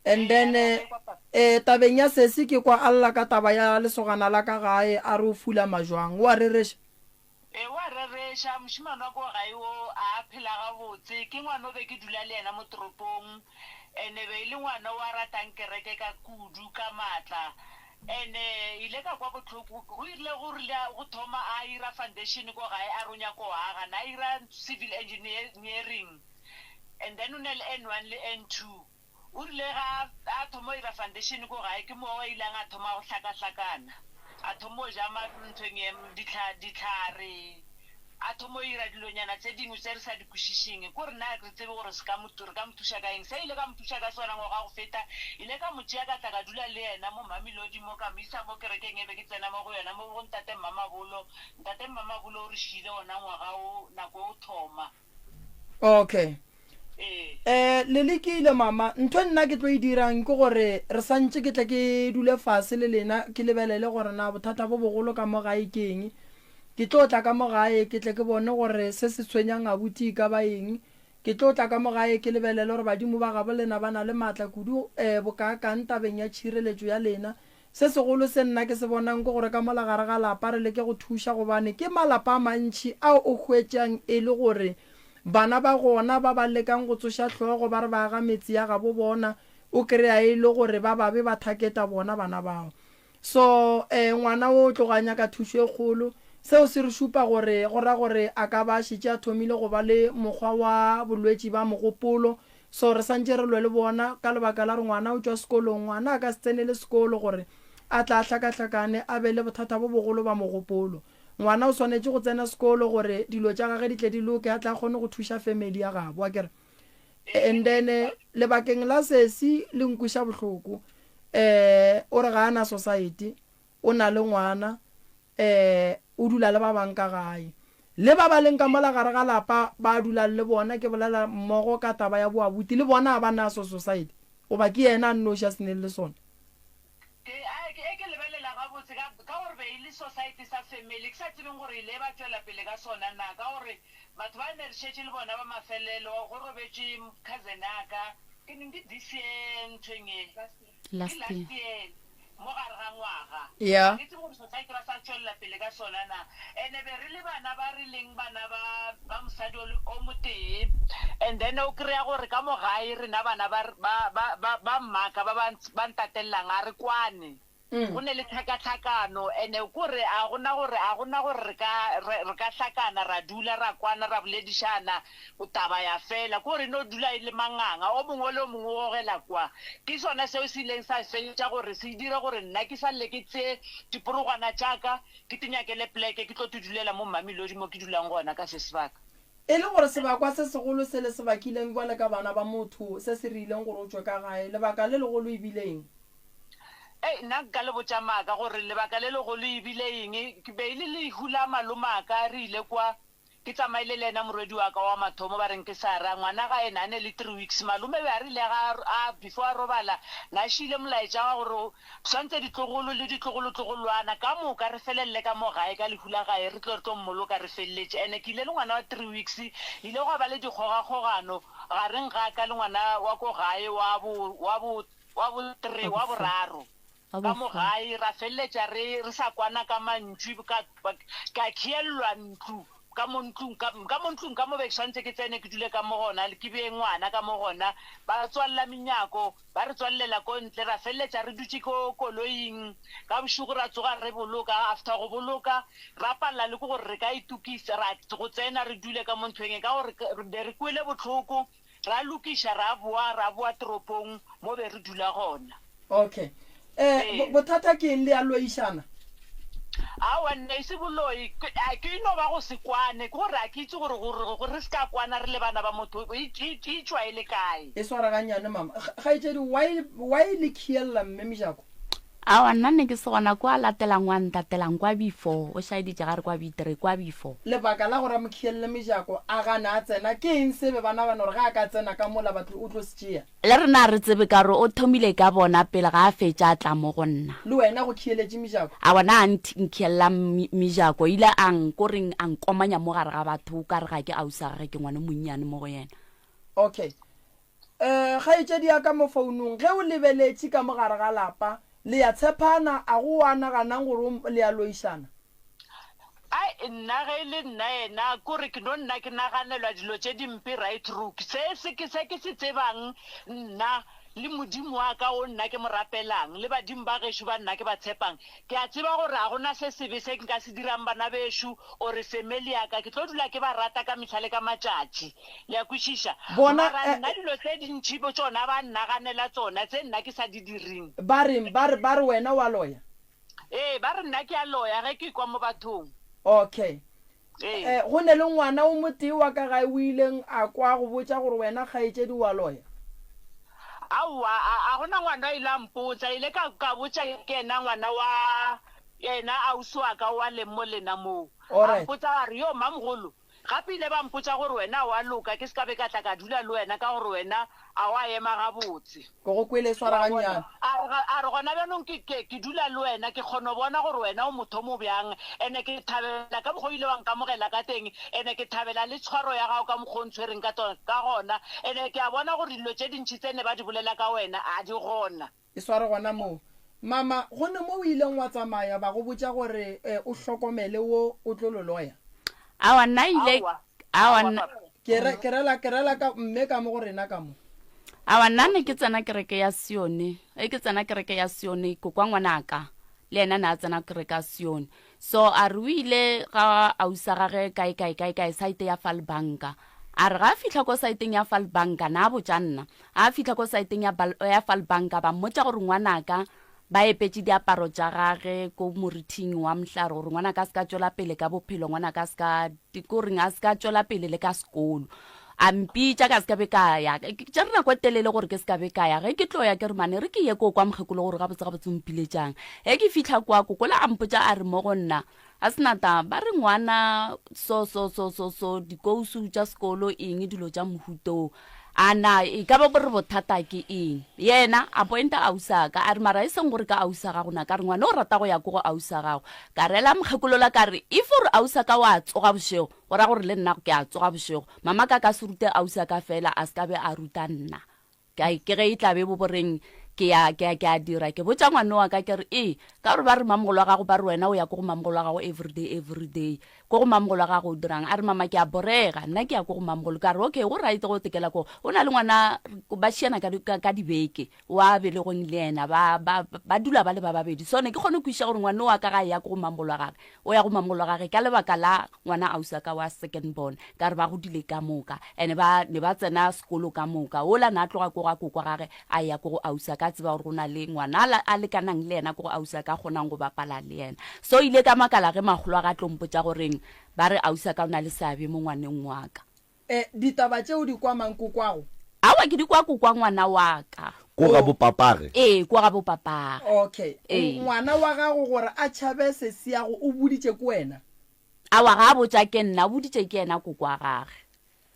and then tabeng ya sesi ke kwa alla ka taba ya lesogana la ka gae a re o fula majwang wa reresha wa reresha moshimane wa ko gae o a phela gabotse ke ngwana o be ke dula le yena mo toropong ene be le ngwana wa ratang kereke ka kudu ka matla ene ile ka kwa botlhoko go ile go thoma a ira foundation ko gae a ronya ko aga na ira civil engineering and then o ne le N1 le N2 o rile ga a thoma ira foundation ko gae ke mo wa ile nga thoma go hlakahlakana a thomo jama ntweng ya ditlhare a thomo ira dilonyana tse dingwe tse re sa di kwishishinge ko re na re tsebe gore se ka mothuša ka eng se ile ka mothuša ka sona go ga go feta ile ka motšea ka tla ka dula le yena mo Mamelodi mo ka misa mo kerekeng e be ke tsena mo go yona mo go ntate Mamabolo o re shile ona ngwaga o nako o thoma okay le lekile mama ntho nna ke tlo e dirang ke gore re santse ke tle ke dule fase le lena ke lebelele gore na bothata bo bogolo ka mo gae ke eng ke tlo tla ka mo gae ke tle ke bone gore se se tshwenyang abuti ka ba eng ke tlo tla ka mo gae ke lebelele gore badimo ba gabo lena ba na le matla kudu bokakang tabeng ya tshireletso ya lena se segolo se nna ke se bonang ke gore ka mola gare ga lapa re le ke go thuša gobane ke malapa a mantši ao o hwetšang e le gore bana ba gona ba ba lekang go tsoša tlhogo ba re ba ga metsi ya gabo bona o kry-a e le gore ba babe ba thaketa bona bana bao so ngwana o tloganya ka thušo e kgolo seo se re šupa gore go ra gore a ka ba šitše a thomile go ba le mokgwa wa bolwetši ba mogopolo so re santse re lwe le bona ka lebaka la re ngwana o tšwa sekolong ngwana a ka se tsene le sekolo gore a tla hlakahlakane a be le bothata bo bogolo ba mogopolo ngwana o swanetše go tsena sekolo gore dilo tša gage di tle di loke a tla kgone go thuša family ya gabo a kere and then lebakeng la sesi le nkuša bohloko o re ga ana society o na le ngwana o dula le ba bang ka gae le ba ba leng ka mola gare ga lapa ba dula le bona ke bolela mmogo ka taba ya boabuti le bona ba na society o ba ke yena nnoša sene le sona ke lebelela gabotse ka gore be ile society sa family ke sa tsebeng gore ile ba tswela pele ka sona na ka gore batho ba ne re šetše le bona ba mafelelo go robetše cousin aka ke neng ke this year ntshwenge last year mo gare ga ngwaga ke tsebe gore society ba sa tswelela pele ka sona na ene be re le bana ba re leng bana ba mosadi o motee and then o kry-a gore ka mo gae rena bana ba mmaka ba ntatelelang a re kwane go ne le tlhakatlhakano ene kore a gona gore re ka hlakana ra dula ra kwana ra boledišana o taba ya fela kore no dula e le manganga o mongwe le o mongwe o gela kwa ke sona seo se ileng sa fetša gore se dira gore nna ke sa le ke tse diporogwana tšaka ke tinyakele pleke ke tlo tudulela mo Mamelodi mo ke dulang gona ka se sebaka e le gore sebakwa se segolo se le sebakileng bjale ka bana ba motho se se rileng gore o tswe ka gae lebaka le legolo e bileng nna ka le botša maaka gore lebaka le legolo ebile eng ke beile le hula malomaka re ile kwa ke tsamaile le ena morwedi wa ka wa mathomo ba reng ke Sara ngwana ga ena ne le 3 weeks malume be a rile ga before a robala na shile molaetša wa gore swantse ditlogolo le ditlogolwana ka moka re felelle ka mo gae ka lehula gae re tlo mmoloka re felletše ene ke ile le ngwana wa 3 weeks ile go ba le dikgogakgogano ga reng ga ka le ngwana wa ko gae wa boraro ka mo gae ra felletša re sa kwana ka mantšwi ka khielelwa ntlu ka mo ntlong ka mo be tshwantse ke tsene ke dule ka mo gona ke be ngwana ka mo gona ba tswalela menyako ba re tswallela ko ntle ra felletša re dutše ko koloing ka bošugo ra tsoga re boloka after go boloka ra palela le ko gore re ka itukisa ra go tsena re dule ka mo nthweng ka gore re kwele botlhoko ra lokiša ra boa toropong mo be re dula gona okay bothata ke eng le ya loišana awa nne e se boloi ke ino ba go se kwane ke gore a ke itse gore re se ka kwana re le bana ba motho e tswa e le kae e swaraganyane mama ga itsedi why le khiella mme Mejako awa nna ne ke se gona kwa latelang wa ntatelang kwa before o shaeditše gare kwa bitere kwa before lebaka la gore a mo khielle Mejako a gana a tsena ke eng sebe bana gore ga a ka tsena ka mola batho o tlo se tšea le rena re tsebe ka gore o thomile ka bona pele ga a fetša a tla mo go nna le wena go khieletše Mejako a bona a nkhiela Mejako ile koreng a nkomanya mo gare ga batho ka re ga ke ausa gage ke ngwane monnyane mo go yena okay ga itsedi ya ka mo founung ge o lebeletše ka mo gare ga lapa le ya tshepana a go wa naganang gore le ya loišana nna ge le nna ena kore ke no nna ke naganelwa dilo tše dimpe right rook se ke se tsebang nna le modimo wa ka o nna ke mo rapelang le badimo ba gešo ba nna ke ba tshepang ke a tseba gore a gona se sebe se nka se dirang bana bešo ore family ya ka ke tlo dula ke ba rata ka mehla le ka matšatši le ya kwešiša mara nna dilo tse dintšhi bo tsona ba nnaganela tsona tse nna ke sa di diring ba re wena wa loya ba re nna ke a loya ge ke kwa mo bathong okay go ne le ngwana o motee wa ka gae o ileng a kwa go botša gore wena kgaetšedi wa loya aowa a gona ngwana ile a mpotsa ile ka botša ke ena ngwana wa yena ausi wa ka wa lemo lena moo a mpotsa gare yo mamogolo gape ile ba mpotsa gore wena wa loka ke se ka be ka tla ka dula le wena ka gore wena a wa ema gabotse ko go kwele swaraganyana a re gona bjanong ke dula le wena ke kgone bona gore wena o motho mo bjang ene ke thabela ka mokgwa ile wa nkamogela ka teng ene ke thabela le tshwaro ya gago ka mokgwa o ntshwereng ka gona ene ke a bona gore dilo tse dintšhi tsene ba di bolela ka wena a di gona e sware gona moo mama gone mo o ileng wa tsamaya ba go botsa gore o hlokomele wo o tlo loloya awa nna ile ke rela ka mme ka mo go rena ka mo awa nna ne ke tsena kereke ya Sione ke tsena kereke ya Sione ko kwa ngwanaka le ena na tsena kereke ya Sione so a re o ile ga ausa gage kae site ya Falbanka a re ga fitla ko saiteng ya Falbanka na bojanna a fitla ko saiteng ya Falbanka ba mmotsa gore ngwanaka ba epetse diaparo tša gage ko morithing wa mhlaro gore ngwana ka se ka tšwela pele ka bophelo ngwana ka se ka dikoring a se ka tšwela pele le ka sekolo a mpitša ka se ka be ka ya tša re nako telele gore ke se ka be ka ya ge ke tlo ya ke re mane re ke ye ko kwa mokgekolo gore gabotse mpiletšang ke fitlha kwa kokola a mpotša a re mo go nna a senata ba re ngwana so dikousu tša sekolo eng dilo tša mohuto ana e ka ba gore bothata ke eng yena a pointa ausaka a re mara e seng gore ka ausa ga gona ka re ngwana o rata go ya ko go ausa gago ka rela mokgekolola ka re if gore ausaka wa tsoga bošego go ra gore le nna ke a tsoga bošego mama ka se rute ausaka fela a se ka be a ruta nna ke ge e tlabe bo boreng ke a dira ke botsa ngwana wa ka ke re ka gore ba re mamogolo wa gago ba re wena o ya ko go mamogolo wa gago everyday ko go mamogolo wa gago o dirang a re mama ke a borega nna ke ya ko go mamogolo ka re okay go right go tekela ko o na le ngwana ba šiana ka dibeke wa belegong le ena ba dula ba le ba babedi so ne ke kgone go iša gore ngwana wa ka ga ya ko go mamogolo wa gage o ya go mamogolo wa gage ka lebaka la ngwana ausaka wa second born ka re ba godile ka moka ene ne ba tsena sekolo ka moka ola na tloga ko ga kokwa gage a ya ko go ausaka tseba gore go na le ngwana a lekanang le ena ko go ausa ka kgonang go bapala le ena so ile ka makala ge magolo a ga tlompotsa goreng ba re ausa ka o na le seabe mo ngwaneng wa ka ditaba tseo di kwamang ko kwago awa ke di kwa ngwana wa ka ko ga bopapage kwa ga bopapage okay ngwana wa gago gore a tšhabe sesiago o boditše ko wena awa ga a botsa ke nna o boditše ke ena ko kwa gage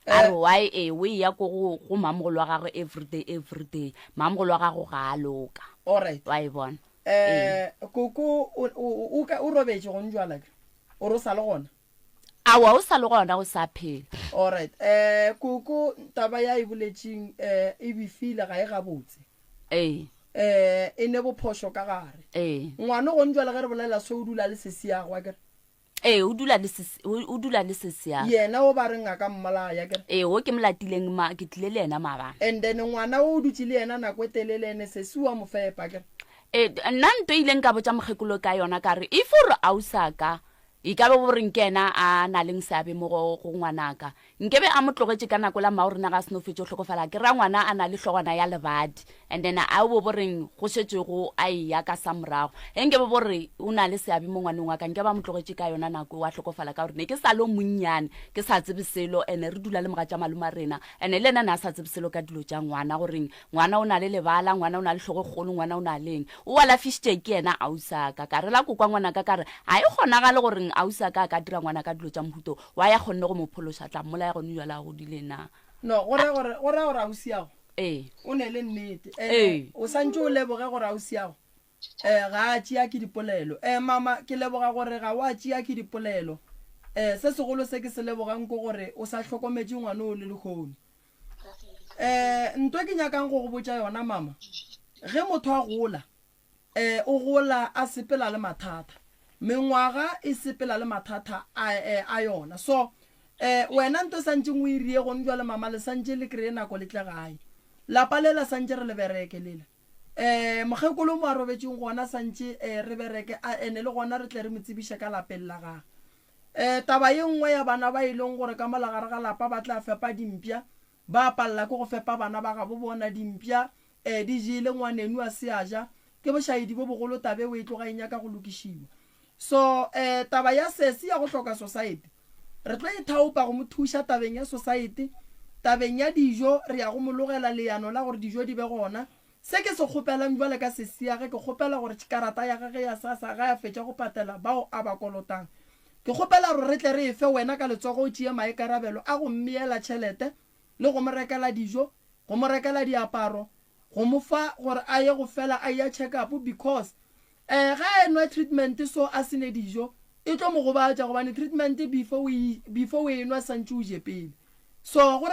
a re why we ya ko go mamogolo wa gagwe everyday mamogolo wa gago ga a loka alright wa e bona koko o robetse go njwala ke o re o sa le gona awa o sa le gona go sa phela alright koko taba ya e boletšeng e bifile ga e gabotse e ne bophošo ka gare ngwana go njwala ge re bolela so o dula le sesiago akere o dula le sesia yena o ba reng ka mmala ya kere o ke molatileng ke tlile le ena maabane and then ngwana o dutse le yena nako e telele ene sesiwa mofepa kere nna nto ileng ka botsa mokgekolo ka yona ka re if gore ausaka e ka be boreng ke ena a na leng seabe mo go ngwanaka nkebe a mo tlogetše ka nako la mao rena ga se no fetse o tlhokofala ke ra ngwana a na le hlogwana ya lebadi and then a bo boreng go šetšego a ya ka sa morago nkebe bore o na le seabe mo ngwaneng wa ka nkebe a mo tlogetše ka yona nako wa tlhokofala ka gore ne ke sa lo monnyane ke sa tsebe selo ene re dula le moga tša maloma rena ene le ena na sa tsebe selo ka dilo tša ngwana goreng ngwana o na le lebala ngwana o na le hlogokgolo ngwana o na leng o wa lafišitše ke ena ausaka ka re la kokwa ngwanaka ka re a e kgonagale goreng ausaka ka dira ngwana ka dilo tša mohuto wa ya kgonne go mo phološa tla mola ya gone jala go dile na no gore ausiago o ne le nnete o santse o leboge gore ausiago ga a tšea ke dipolelo mama ke leboga gore ga wa tšea ke dipolelo se segolo se ke se lebogang ko gore o sa hlokometse ngwana o le lekgone ntwe ke nyakang go go botsa yona mama ge motho a gola o gola a sepela le mathata mengwaga e sepela le mathata a yona so wena nto santse o irie go njwa le mama le santse le kree nako le tle gae lapa le la santse re le bereke lela mogekolo mo a robetseng gona santse re bereke ene le gona re tle re metsebisha ka lapeng la gae taba ye nngwe ya bana ba ileng gore ka malagare ga lapa ba tla fepa dimpia ba palla ko go fepa bana ba ga bo bona dimpia di jile ngwanenu a se aja ke bošaedi bo bogolo tabe o e tloga enya ka go lokišiwa so taba ya sesi ya go hloka society re tlo ithaopa go mo thuša tabeng ya society tabeng ya dijo re ya go mologela leano la gore dijo di be gona se ke se kgopelang jwale ka sesi ya ge ke kgopela gore karata ya gage ya sasa ga ya fetša go patela bao a ba kolotang ke gopela gore re tle re efe wena ka letsogo o tšea maikarabelo a go mmeela tšhelete le go mo rekela dijo go mo rekela diaparo go mo fa gore a ye go fela a ya check up because ga enwa treatment so a sene dijo e tlo mo gobatša gobane treatment before o enwa santse o je pele so gore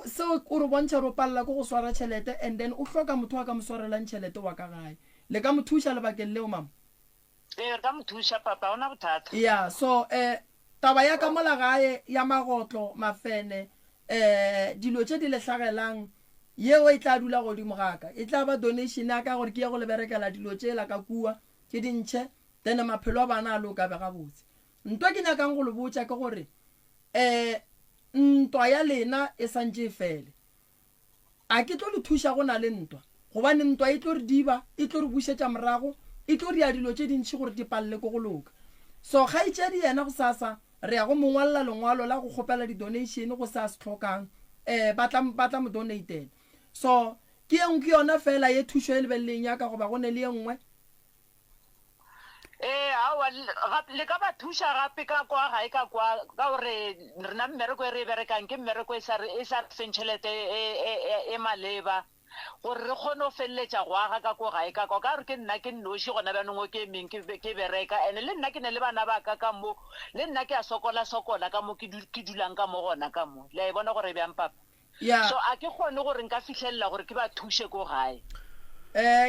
seo o re bontšha ro palela ko go swara tšhelete and then o hloka motho wa ka mo swarelang tšhelete wa ka gae le ka mo thuša lebakeng leo mama ka mo thuša papa ona bothata ya so taba ya ka mola gae ya magotlo mafene dilo tše di lehlagelang yeo e tla dula godimo gaka e tla ba donation ya ka gore ke ya go leberekela dilo tše la ka kua ke dintšhe then maphelo a bana a lo ka bega botse ntwa ke nyakang go le botša ke gore ntwa ya lena e santše e fele a ke tlo le thuša go na le ntwa gobane ntwa e tlo re diba e tlo re bušetša morago e tlo re ya dilo tše dintšhi gore di palele ko go loka so ga itšedi yena go sasa re ya go mongwalela lengwalo la go kgopela di-donation go sa se tlhokang batla mo donatela so ke engwe ke yona fela ye thušo e lebeleleng yaka goba go ne le ye nngwe le ka ba thuša gape ka kwa gae ka kwa ka gore rena mmereko e re e berekang ke mmereko e sa feng tšhelete e maleba gore re kgone go feleletša go aga ka ko gae ka kwa ka gore ke nna ke nnoši gona bjanong o ke emeng ke bereka and le nna ke ne le bana ba ka mo le nna ke a sokola ka mo ke dulang ka mo gona ka mo le a e bona gore bjang papa so a ke kgone gore nka fitlhelela gore ke ba thuše ko gae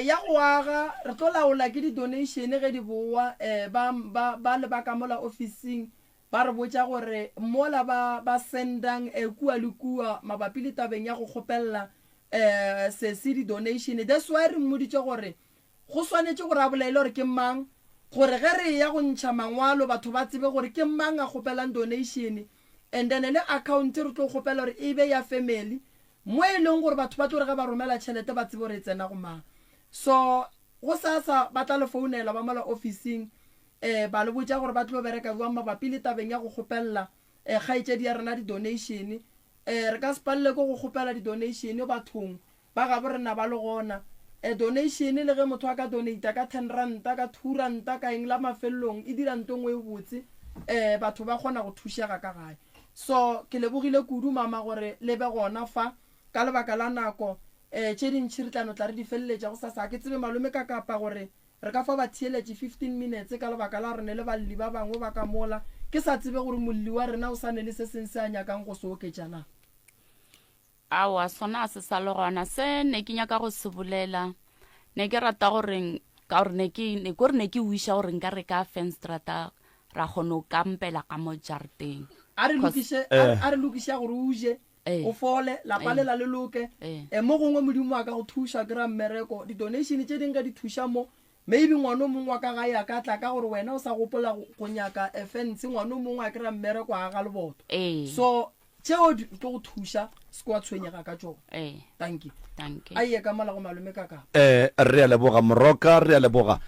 ya go aga re tlo laola ke di-donation ge di boa ba lebaka mola officing ba re botša gore mola ba sendang kua le kua mabapi le tabeng ya go kgopelela se di-donation that's why re mmoditše gore go swanetše gore a bolaele gore ke mang gore ge re ya go ntšha mangwalo batho ba tsebe gore ke mang a kgopelang donation and then le account re tlo kgopela gore e be ya family mo e leng gore batho ba tlo re ge ba romela tšhelete ba tsebe gore e tsena go mang so go sasa ba tla le founela ba mola officing ba le botša gore ba tlo bereka bua mabapi le tabeng ya go kgopelela kgaetšedi ya rena di-donation re ka se palele ko go kgopela di-donation bathong ba gabo rena ba le gona donation le ge motho a ka donata ka 10 ranta ka 2 ranta ka eng la mafelelong e dira ntongwe e botse batho ba kgona go thušega ka gae so ke lebogile kudu mama gore le be gona fa ka lebaka la nako tše dintšhi re tlano tla re di feleletša go sasa ke tsebe malome ka kapa gore re ka fa ba theeletše 15 minutes ka lebaka la rene le balli ba bangwe ba ka mola ke sa tsebe gore molli wa rena o sa ne le se seng se a nyakang go se oketšana awa sona a se sa le gona se ne ke nyaka go se bolela ne ke rata gore ka gore ne ke wiša gore nka re ka fenstrata ra kgone o kampela ka mo jarteng a re lokiša gore o je o fole lapa lela le loke mo gongwe modimo wa ka go thuša kry-a mmereko di-donation tše dingwe ka di thuša mo maybe ngwana o mongwe wa ka gae a ka tla ka gore wena o sa gopola go nyaka fence ngwana o mongwe a kry-a mmereko a ga leboto so tšeo di tlo go thuša se ko wa tshwenyega ka tšone thank you a ye ka mola go malome ka kapa re a leboga moroka re a leboga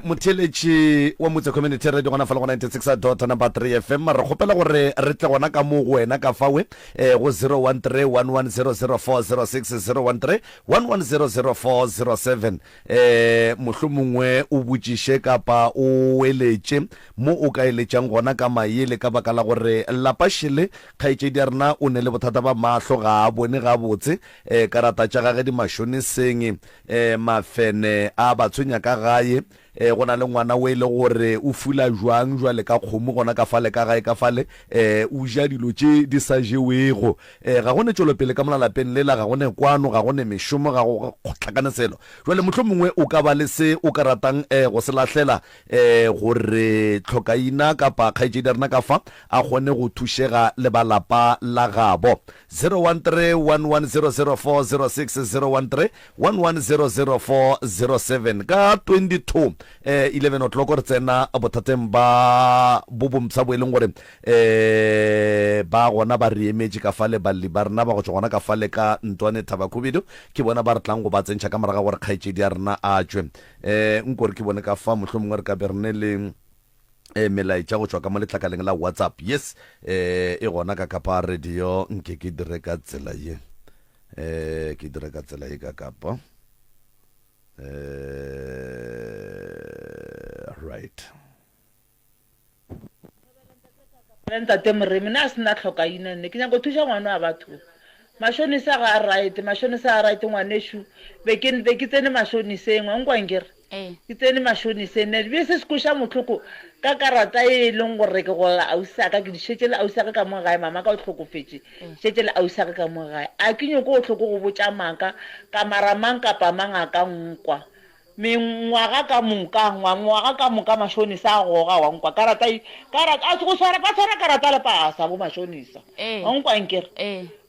motheletši wa motse community radio gona fela go 96.3 FM re kgopela gore re tle gona ka mo go wena ka fawe go 013 11004006 mohlomongwe o botšiše kapa o eletše mo o ka eletšang gona ka maele ka baka la gore lapašele kgaetšedi ya rena o ne le bothata ba mahlo ga a bone ga botse karata tša gage di mašoneseng mafene a batshwenya ka gae go na le ngwana o e le gore o fula jwang jwale ka kgomo gona ka fale ka gae ka fale o ja dilo tše di sa jewego ga gone tšwelopele ka molalapeng lela ga gone kwano ga gone mešomo ga go tlhakane selo jwale motlho mongwe o ka ba le se o ka ratang go se lahlela gore tlhokaina kapa kgaetšedi rena ka fa a kgone go thušega le balapa la gabo 013 1100406013 ka 22 11 o'clock re tsena bothateng ba bobomsa bo e leng gore ba gona ba re emetše ka fale balli ba rena ba go tswa gona ka fale ka Ntwane Thabakhubedu ke bona ba re tlang go ba tsentšha ka moraga gore kgaetšedi ya rena a tšwe nkore ke bone ka fa mohlomongwe re ka berne le melaetša go tswa ka mo letlakaleng la WhatsApp yes e gona ka kapa radio nke ke dire ka tsela ye ka kapa right ntate Moremi na sena tlhokaina nne ke nyaka go thuša ngwana wa batho mashonisa ga a right mashonisa a right ngwaneshu be ke tsene mashoniseng wa nkwankere ke tsene mashoniseng ne be se sekuša motlhoko ka karata e leng gore ke gola ausaka ke di šetšele ausaka ka mo gae mama ka o tlhokofetse šetšele ausaka ka mo gae a ke nyoko o tlhoko go botša maaka ka mara mang kapa mang a ka nkwa mengwaga ka moka mashonisa a goga wa nkwa karata a go swara ba tshwara karata le pasa bo mashonisa wa nkwa nkere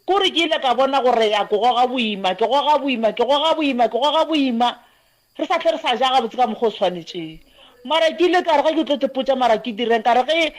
kore ke ile ka bona gore ya ke goga boima re sa tle re sa ja gabotse ka mokgwa o tshwanetseng mara ke ile ka re ga ke tlo tepotsa mara ke direng ka re ge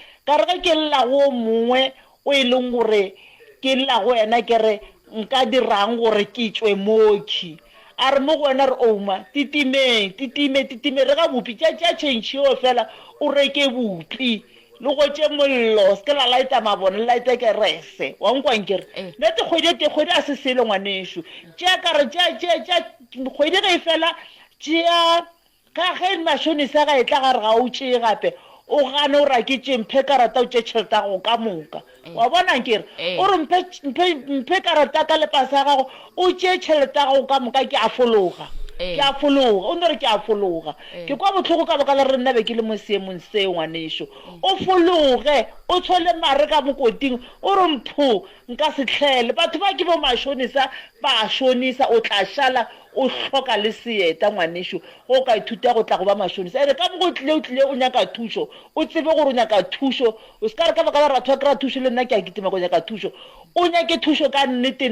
ke llago mongwe o e leng gore ke llago ena ke re nka dirang gore ke tswe moki a re mo go wena re oma titime re ga bopi tša change yo fela o reke bopi le go tše mollo se ke la laeta mabone laeta ke rese wa nkwankere nete kgwedi a se sele ngwanesho tšea kare kgwedi ge e fela tšea ka ge mashonisa ga e tla gare ga o tšee gape o gane o raketse mphe karata o tše tšheleta go ka moka wa bona nkere o re mphe karata ka lepasa gago o tšee tšheleta gago ka moka ke a fologa o nore ke a fologa ke kwa botlhoko ka boka le re nna be ke le mo seemong se ngwanesho o fologe o tshole mare ka mokoting o re mpho nka setlhele batho ba ke bo mashonisa ba shonisa o tla šala o hloka le seeta ngwanesho go ka ithuta go tla go ba mashonisa ere ka mo go tlile o nyaka thušo o tsebe gore o nyaka thušo o se ka re ka baka la ratho kry-a thušo le nna ke a kitima go nyaka thušo o nyake thušo ka nnete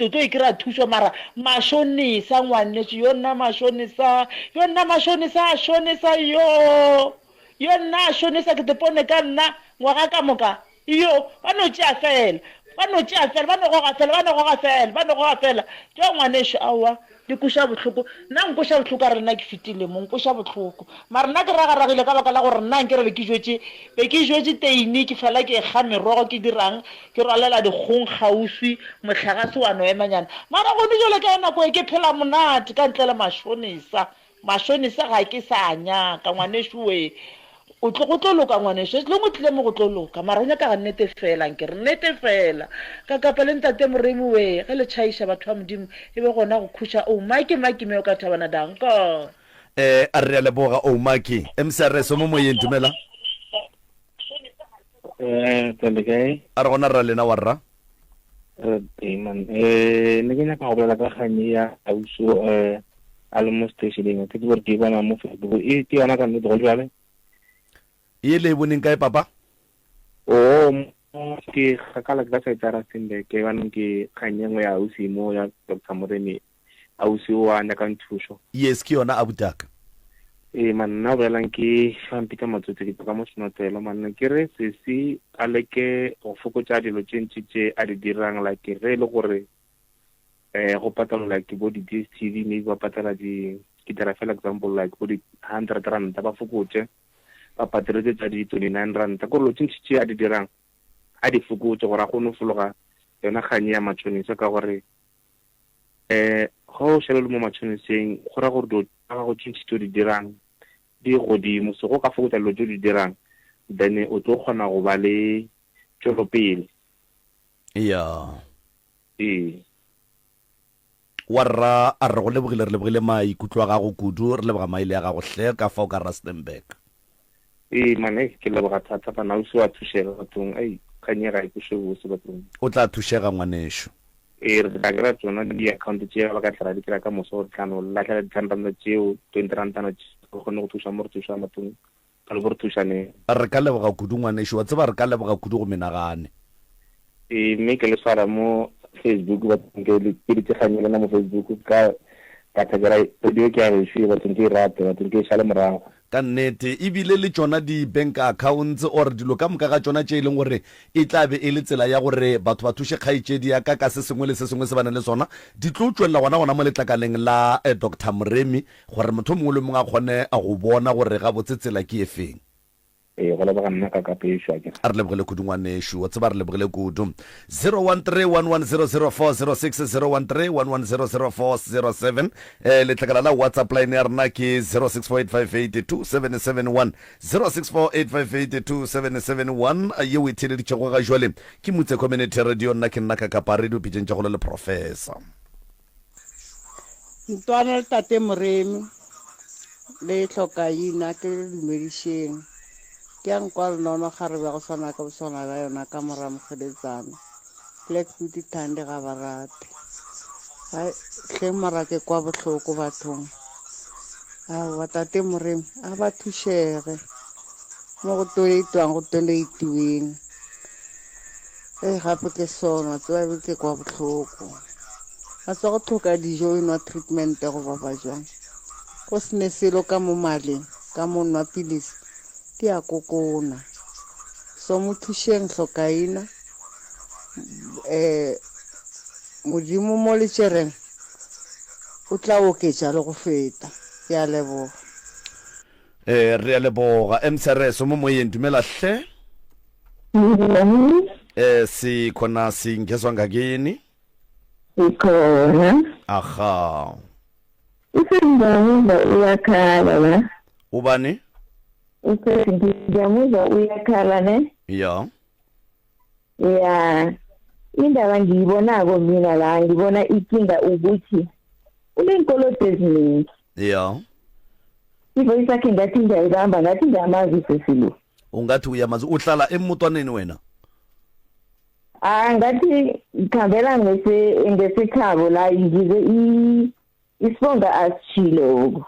o tlo e kry-a thušo mara mashonisa ngwanesho yo nna mashonisa a shonisa yo nna a shonisa ke tepone ka nna ngwaga ka moka yo ba no tšea fela ba no goga fela jo ngwanesho awa di kuša botlhoko nna nkoša botlhoko a re nna ke fetile mo nkoša botlhoko mara nna ke ragaragile ka baka la gore nna nkere be ke jwetse teini ke fela ke ga merogo ke dirang ke rwalela dikgong gaufi motlhagase wa noemanyana mara gone jole ka nako e ke phela monate ka ntle le mashonisa ga ke sa nyaka ngwanesho we o tlo go tlo loka ngwanesho se lengwe tlile mo go tlo loka mara nyaka ga nnete fela nkere nnete fela ka kapele ntate Moremi we ge le tšhaiša batho ba modimo e be gona go khuša o maki meo ka thabana danko a re a leboga o maki msrs mo moyeng dumela tsale kae a re gona ra lena wa rra man ne ke nyaka go bolela ka kganye ya auso a le mo stationeng ke gore ke bona mo Facebook e ke yona ka nnete go jwale e le boneng kae papa ke gakala ka sa tsara sinde ke baneng ke kganyengwe ya ausi mo ya Dr. Moremi ausi wa nya ka nthušo yes ke yona abutaka man na boelang ke shampika matsotse ke ka mo senotelo man ke re se a leke go fokotsa dilo tše a di dirang la ke re le gore go patala ke bo di DSTV maybe ba patala ke dira fela example like bo di 100 rand ba fokotse ba patretse tsa di 29 rand ko lo tšintšhe a di dirang a di fokotse gore a gone fologa yona kganye ya matšhonisa ka gore go shele mo matšhoniseng go ra gore do ga go tšintšhe di dirang di godimo so go ka fokotsa lo di dirang then o tlo kgona go ba le tšwelopele warra a re go lebogile maikutlo a gago kudu re leboga maile ya gago hle ka fa o ka Rustenburg mane ke leboga thata bana o se wa thušega bathong kganye ga e puše bose bathong o tla thušega ngwanesho re tla kry-a tsona di-account tšeo ba ka tlara di kry-a ka moso gore tlano latlhela di-10 tšeo 20 rantana go kgone go thuša mo re thuša bathong ka le bo re thušaneng re ka leboga kudu ngwanesho wa tseba re ka leboga kudu go menagane mme ke le swara mo Facebook bathong ke diteganye lena mo Facebook ka thakela video ke a gešo bathong ke e rate bathong ke e šale morago ka nnete ebile le tsona di-bank accounts or dilo ka moka ga tsona tše e leng gore e tla be e le tsela ya gore batho ba thuše kgaetšedi ya ka se sengwe le se sengwe se bana le sona di tlo tswelela gona mo letlakaleng la Dr. Moremi gore motho mongwe le mongwe a kgone a go bona gore ga botse tsela ke e feng go leba ga nna ka kapešwa ke a re lebogele kudu ngwaneshu wa tseba re lebogele kudu 013-110046 letlakala la whatsapp line ya rena ke 0648582771 0648582771 yeo e theleditšego ga jwale ke motse community radio nna ke nna ka kapa radio pitšeng tša go le professor Ntwana le tate Moremi le Hlokaina ke le dumedišeng ke yang kwa lenono ga re ba go swana ka boswana la yona ka moramogedetsana Blackfoot Thande ga barate hai hle marake kwa bohloko bathong wa tate Moremi a ba thušege mo go toleitwang go toleitiweng gape ke sona tseba ke kwa bohloko a sa go tlhoka dijo e nwa treatment go baba jwang go sene selo ka mo maleng ka mo nwa pilisi di a kokona so mo thušeng Hlokaina modimo mo letšereng o tla oketša le go feta ke a leboga re a leboga emsereso mo moyeng dumela hle si khona singezwa ngakini ikhona aha usengiyamuza uyakhala la ubani usengiyamuza uyakhala ne ya indaba ngiyibonako mina la ngibona ikinga ukuthi unenkoloto eziningi ya ivoice yakhe ngathi ngiyayibamba ngathi ngiyamazi sesilo ungathi uyamazi uhlala emutwaneni wena ngathi ngikhambela ngesekhabo la ngize isibonga asitshilo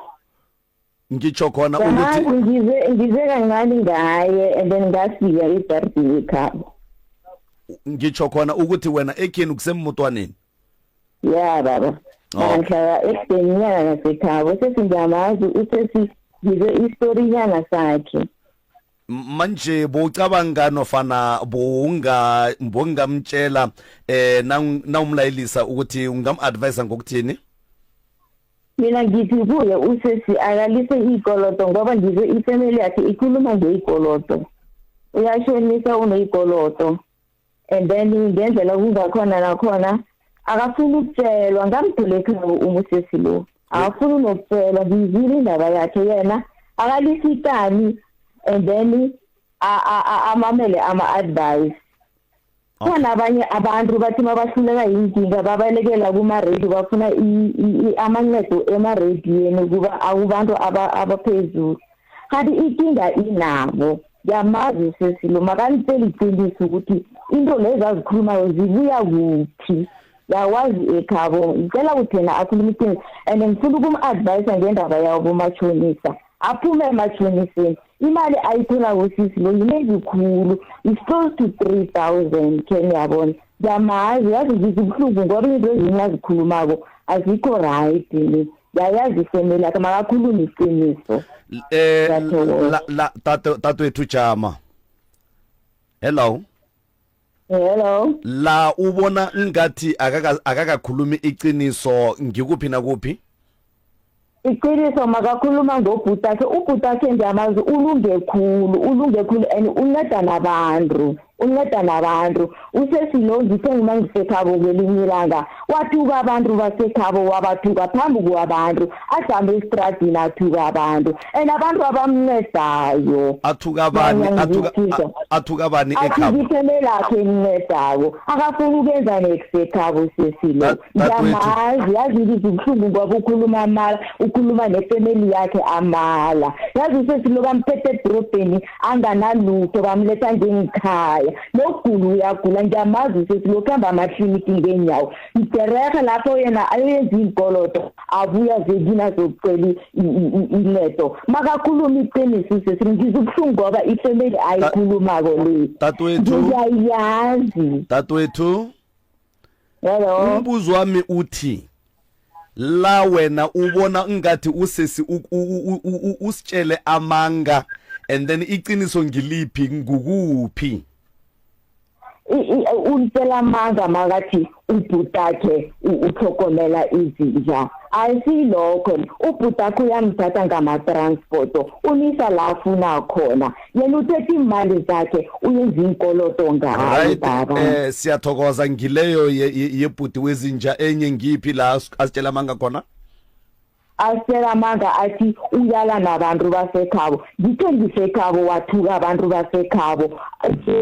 ngitsho khona ukuthi ngize kancane ngaye and then ngafika ejaridini ekhabo ngitsho khona ukuthi wena ekhini kusemutwaneni ya baba ngihlala ekudeninyana nasekhabo sesingamazi usesigize istorinyana sakhe manje bocabanga nofana bongamtshela nawumlayelisa ukuthi ungam-advisa ngokuthini mina ngithi kuye usesi akalise ikoloto ngoba ngize ifamily yakhe ikhuluma ngeyikoloto uyashonisa uneyikoloto and then ngendlela kungakhona nakhona akafuni ukutshelwa ngamthole ekhabo umusesi lo akafuni nokutshelwa ngizile indaba yakhe yena akalise itani and then amamele ama-advice khona abanye abantu bathi mabahluleka yinkinga babalekela kuma-radio bafuna amancedo emarediyweni kuba akubantu abaphezulu kanti inkinga inabo yamazi sesilo makanitshela iqiniso ukuthi into lezi azikhulumayo zibuya kuphi yawazi ekhabo ngicela ukuthi yena akhuluma iqiniso and ngifuna ukum-advisa ngendaba yawo bomatshonisa aphume ematshoniseni imali ayithola usisi lo yiningi khulu is close to 3,000 ke ngiyabona yamazi yazi ngizibuhlungu ngoba into ezinye azikhulumako azikho right ni yayazi ifamily yakhe makakhuluma iqiniso tato ethu jama hello la ubona ngathi akakakhulumi iqiniso ngikuphi nakuphi iqiniso makakhuluma ngobhutakhe ubhutakhe ngiyamazi ulunge khulu and unceda nabantu usesilo ngithe ngima ngisekhabo kwelinye ilanga wathuka abantu basekhabo wabathuka phambi kwabantu ahambe estradini athuka abantu and abantu abamncedayo athuka bani ekhabo ifamily lakhe emncedako akafuni ukwenza nekusekhabo sesilo ngiyamazi yazi ngizibuhlungu ngoba ukhuluma amala ukhuluma nefamily yakhe amala yazi usesilo bamphethe edrobheni anganalutho bamletha ngengikhaya lokugula uyagula ngiyamazi usesilo kuhamba amakliniki ngenyawo iterehe lapho yena ayenza inkoloto abuya zekina zokucela ileto makakhuluma iqiniso usesilo ngizibuhlungu ngoba ifamily ayikhulumako le ngiyayazi tatwethu umbuzo wami uthi la wena ubona ngathi usesi usitshele amanga and then iqiniso ngiliphi ngukuphi untela amanga makathi ubhutakhe uthokomela izinja ayisilokho ubhutakhe uyamthatha ngama-transport unisa la afuna khona yena uthethe imali zakhe uyenza inkoloto ngayo baba. Siyathokoza ngileyo yebhuti wezinja enye ngiphi la asitshela amanga khona? Asitshela amanga athi uyala nabantu basekhabo ngithe ngisekhabo wathuka abantu basekhabo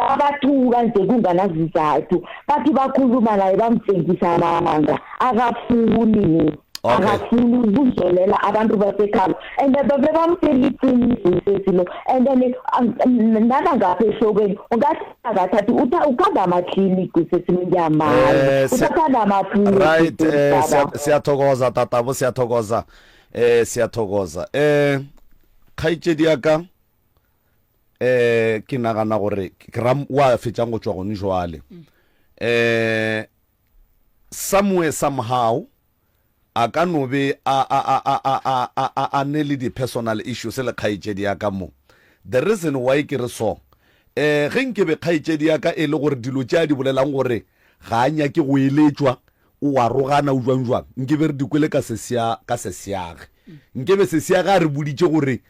abathuka nje kunganazizathu bathi bakhuluma naye bamthengisa amanga akafuni akafuni ukuzolela abantu basekhabo and bebamtshela iqiniso sesilo and then nana ngapha ehlokweni ungathi akathathi ukhamba amakliniki sesilo ngiyamala uthanda amaphilisi. Right, siyathokoza tatabo siyathokoza siyathokoza khaitshedi yaka ke nagana gore gram wa fetsa go tswa gone jwale somewhere somehow a ka no be a ne le di personal issues le khaitshedi yaka mo. The reason why ke re so ge nke be khaitshedi yaka e le gore dilo tša di bolelang gore ga anya ke go eletswa o wa rogana o jwang nke be re dikwele ka sesiage nke be sesiage a re boditše gore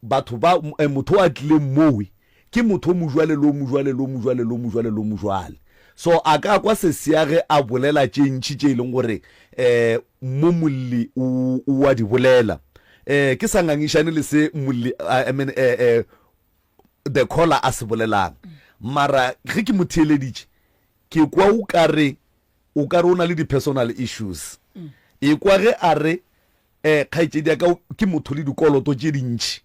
batho ba motho a tlile mowe ke motho mojwale lo mojwale so a ka kwa sesiage a bolela tše ntši tše e leng gore mo molli o wa di bolela ke sa ngangišane le se molli I mean the caller a se bolelang mara ge ke motheeleditše ke kwa o kare o na le di personal issues e kwa ge a re khaitšedi ka ke motho le dikoloto tše dintši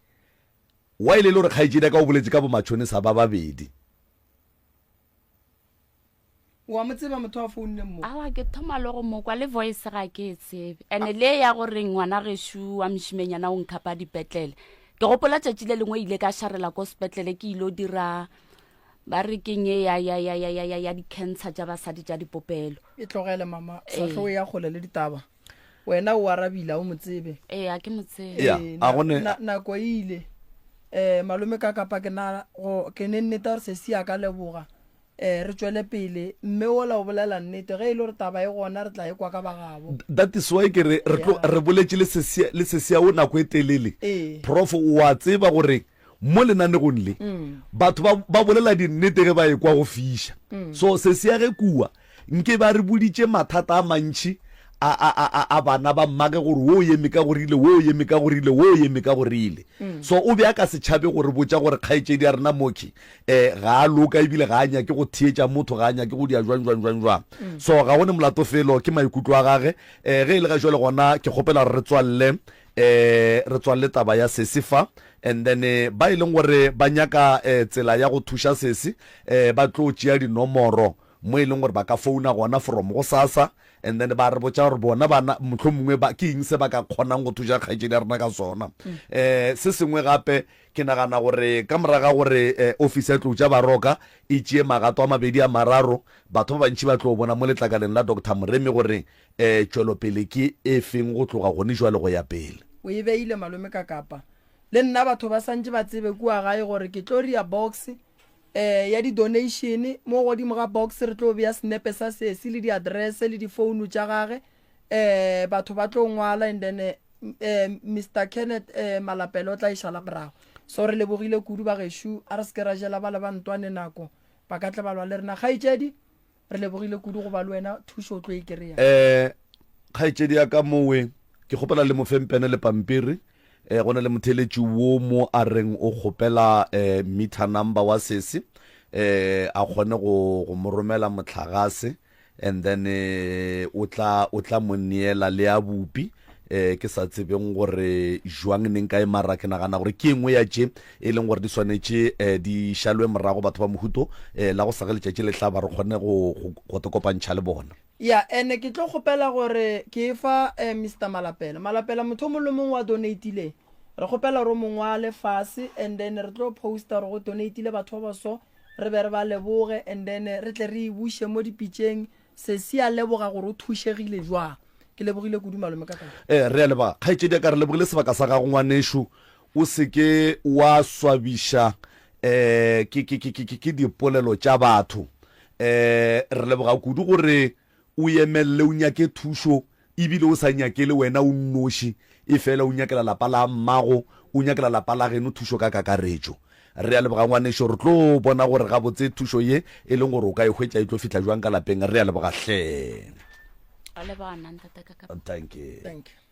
wa ile le gore khaitšedi ka o boletse ka bomatšhonisa ba babedi wa motseba motho a founne mo awa ke thoma le go mokwa le voice ga ke tsebe ene le ya gore ngwana geshu wa mshimenyana o nkhapa dipetlele ke gopola tšatši le lengwe ile ka sharela ko sepetlele ke ilo dira ba re kenye ya di-cancer tša basadi tša dipopelo e tlogele mama sahlo ya gole le ditaba wena o arabila o motsebe a ke motsebe a gone nako ile malome ka kapa ke ne nnete gore se sia ka leboga re tswele pele mme ola o bolela nnete ge e le gore taba e gona re tla e kwa ka bagabo. That is why ke re boletše le sesia o nako e telele prof wa tseba gore mo lenanegong le batho ba bolela dinnete ge ba e kwa go fiša so sesia ge kua nke ba re boditše mathata a mantši a bana ba mmake gore wo yeme ka gorile wo yeme ka gorile wo yeme ka gorile so o be a ka setšhabe gore botša gore kgaetšedi a rena moki ga a loka ebile ga a nyake go theetša motho ga a nyake go dia jwang so ga gone molato felo ke maikutlo a gage ge e le ga jwale gona ke kgopela re tswalle taba ya sesifa and then ba e leng gore ba nyaka tsela ya go thuša sesi ba tlo tšea dinomoro mo e leng gore ba ka founa gona from go sasa and then ba re botša gore bona bana motlho mongwe ke eng se ba ka kgonang go thuša kgaetšedi ya rena ka sona se sengwe gape ke nagana gore ka moraga gore office ya tlo tša baroka e tšee magato a mabedi a mararo batho ba bantši ba tlo bona mo letlakaleng la Dr. Moremi gore tšwelopele ke e feng go tloga gone jwale go ya pele o e beile malome ka kapa le nna batho ba santse ba tsebe kua gae gore ke tlo ria box ya di donation mo godimo ga box re tlo bea snepe sa sesi le di address le di phone tša gage batho ba tlo ngwala and then Mr. Kenneth Malapelo o tla išala morago so re lebogile kudu ba geshu a re se ke ra jela ba le ba ntwane nako ba ka tla ba lwa le rena kgaetšedi re lebogile kudu go ba le wena thušo o tlo e kry-a kgaetšedi ya ka mowe ke kgopela le mofempene le pampiri go na le motheletši wo mo a reng o kgopela meter number wa sesi a kgone go mo romela motlhagase and then o tla mo neela le ya bupi ke sa tsebeng gore jwang neng ka e mara ke nagana gore ke engwe ya tše e leng gore di swanetše di šalwe morago batho ba mohuto la go sa ge letšatši le tla ba re kgone go te kopantšha le bona ya ene ke tlo kgopela gore ke fa Mr. Malapela motho mo le mongwe wa donateile re kgopela gore mongwe a le fase and then re tlo posta gore go donateile batho ba so re be re ba leboge and then re tle re buše mo dipitšeng se se a leboga gore o thušegile jwang ke lebogile kudu malome ka re a leba kgaetšedi ka re lebogile sebaka sa gago ngwanešo o seke wa swabiša ke dipolelo tša batho re leboga kudu gore o emelele o nyake thušo ebile o sa nyakele wena o nnoši e fela o nyakela lapa la mmago o nyakela lapa la geno thušo ka kakaretšo re a leboga ngwanešo re tlo bona gore ga botse thušo ye e leng gore o ka e hwetša e tlo fihla jwang ka lapeng re a leboga hle a leboga nna ntate Kakapa. thank you thank you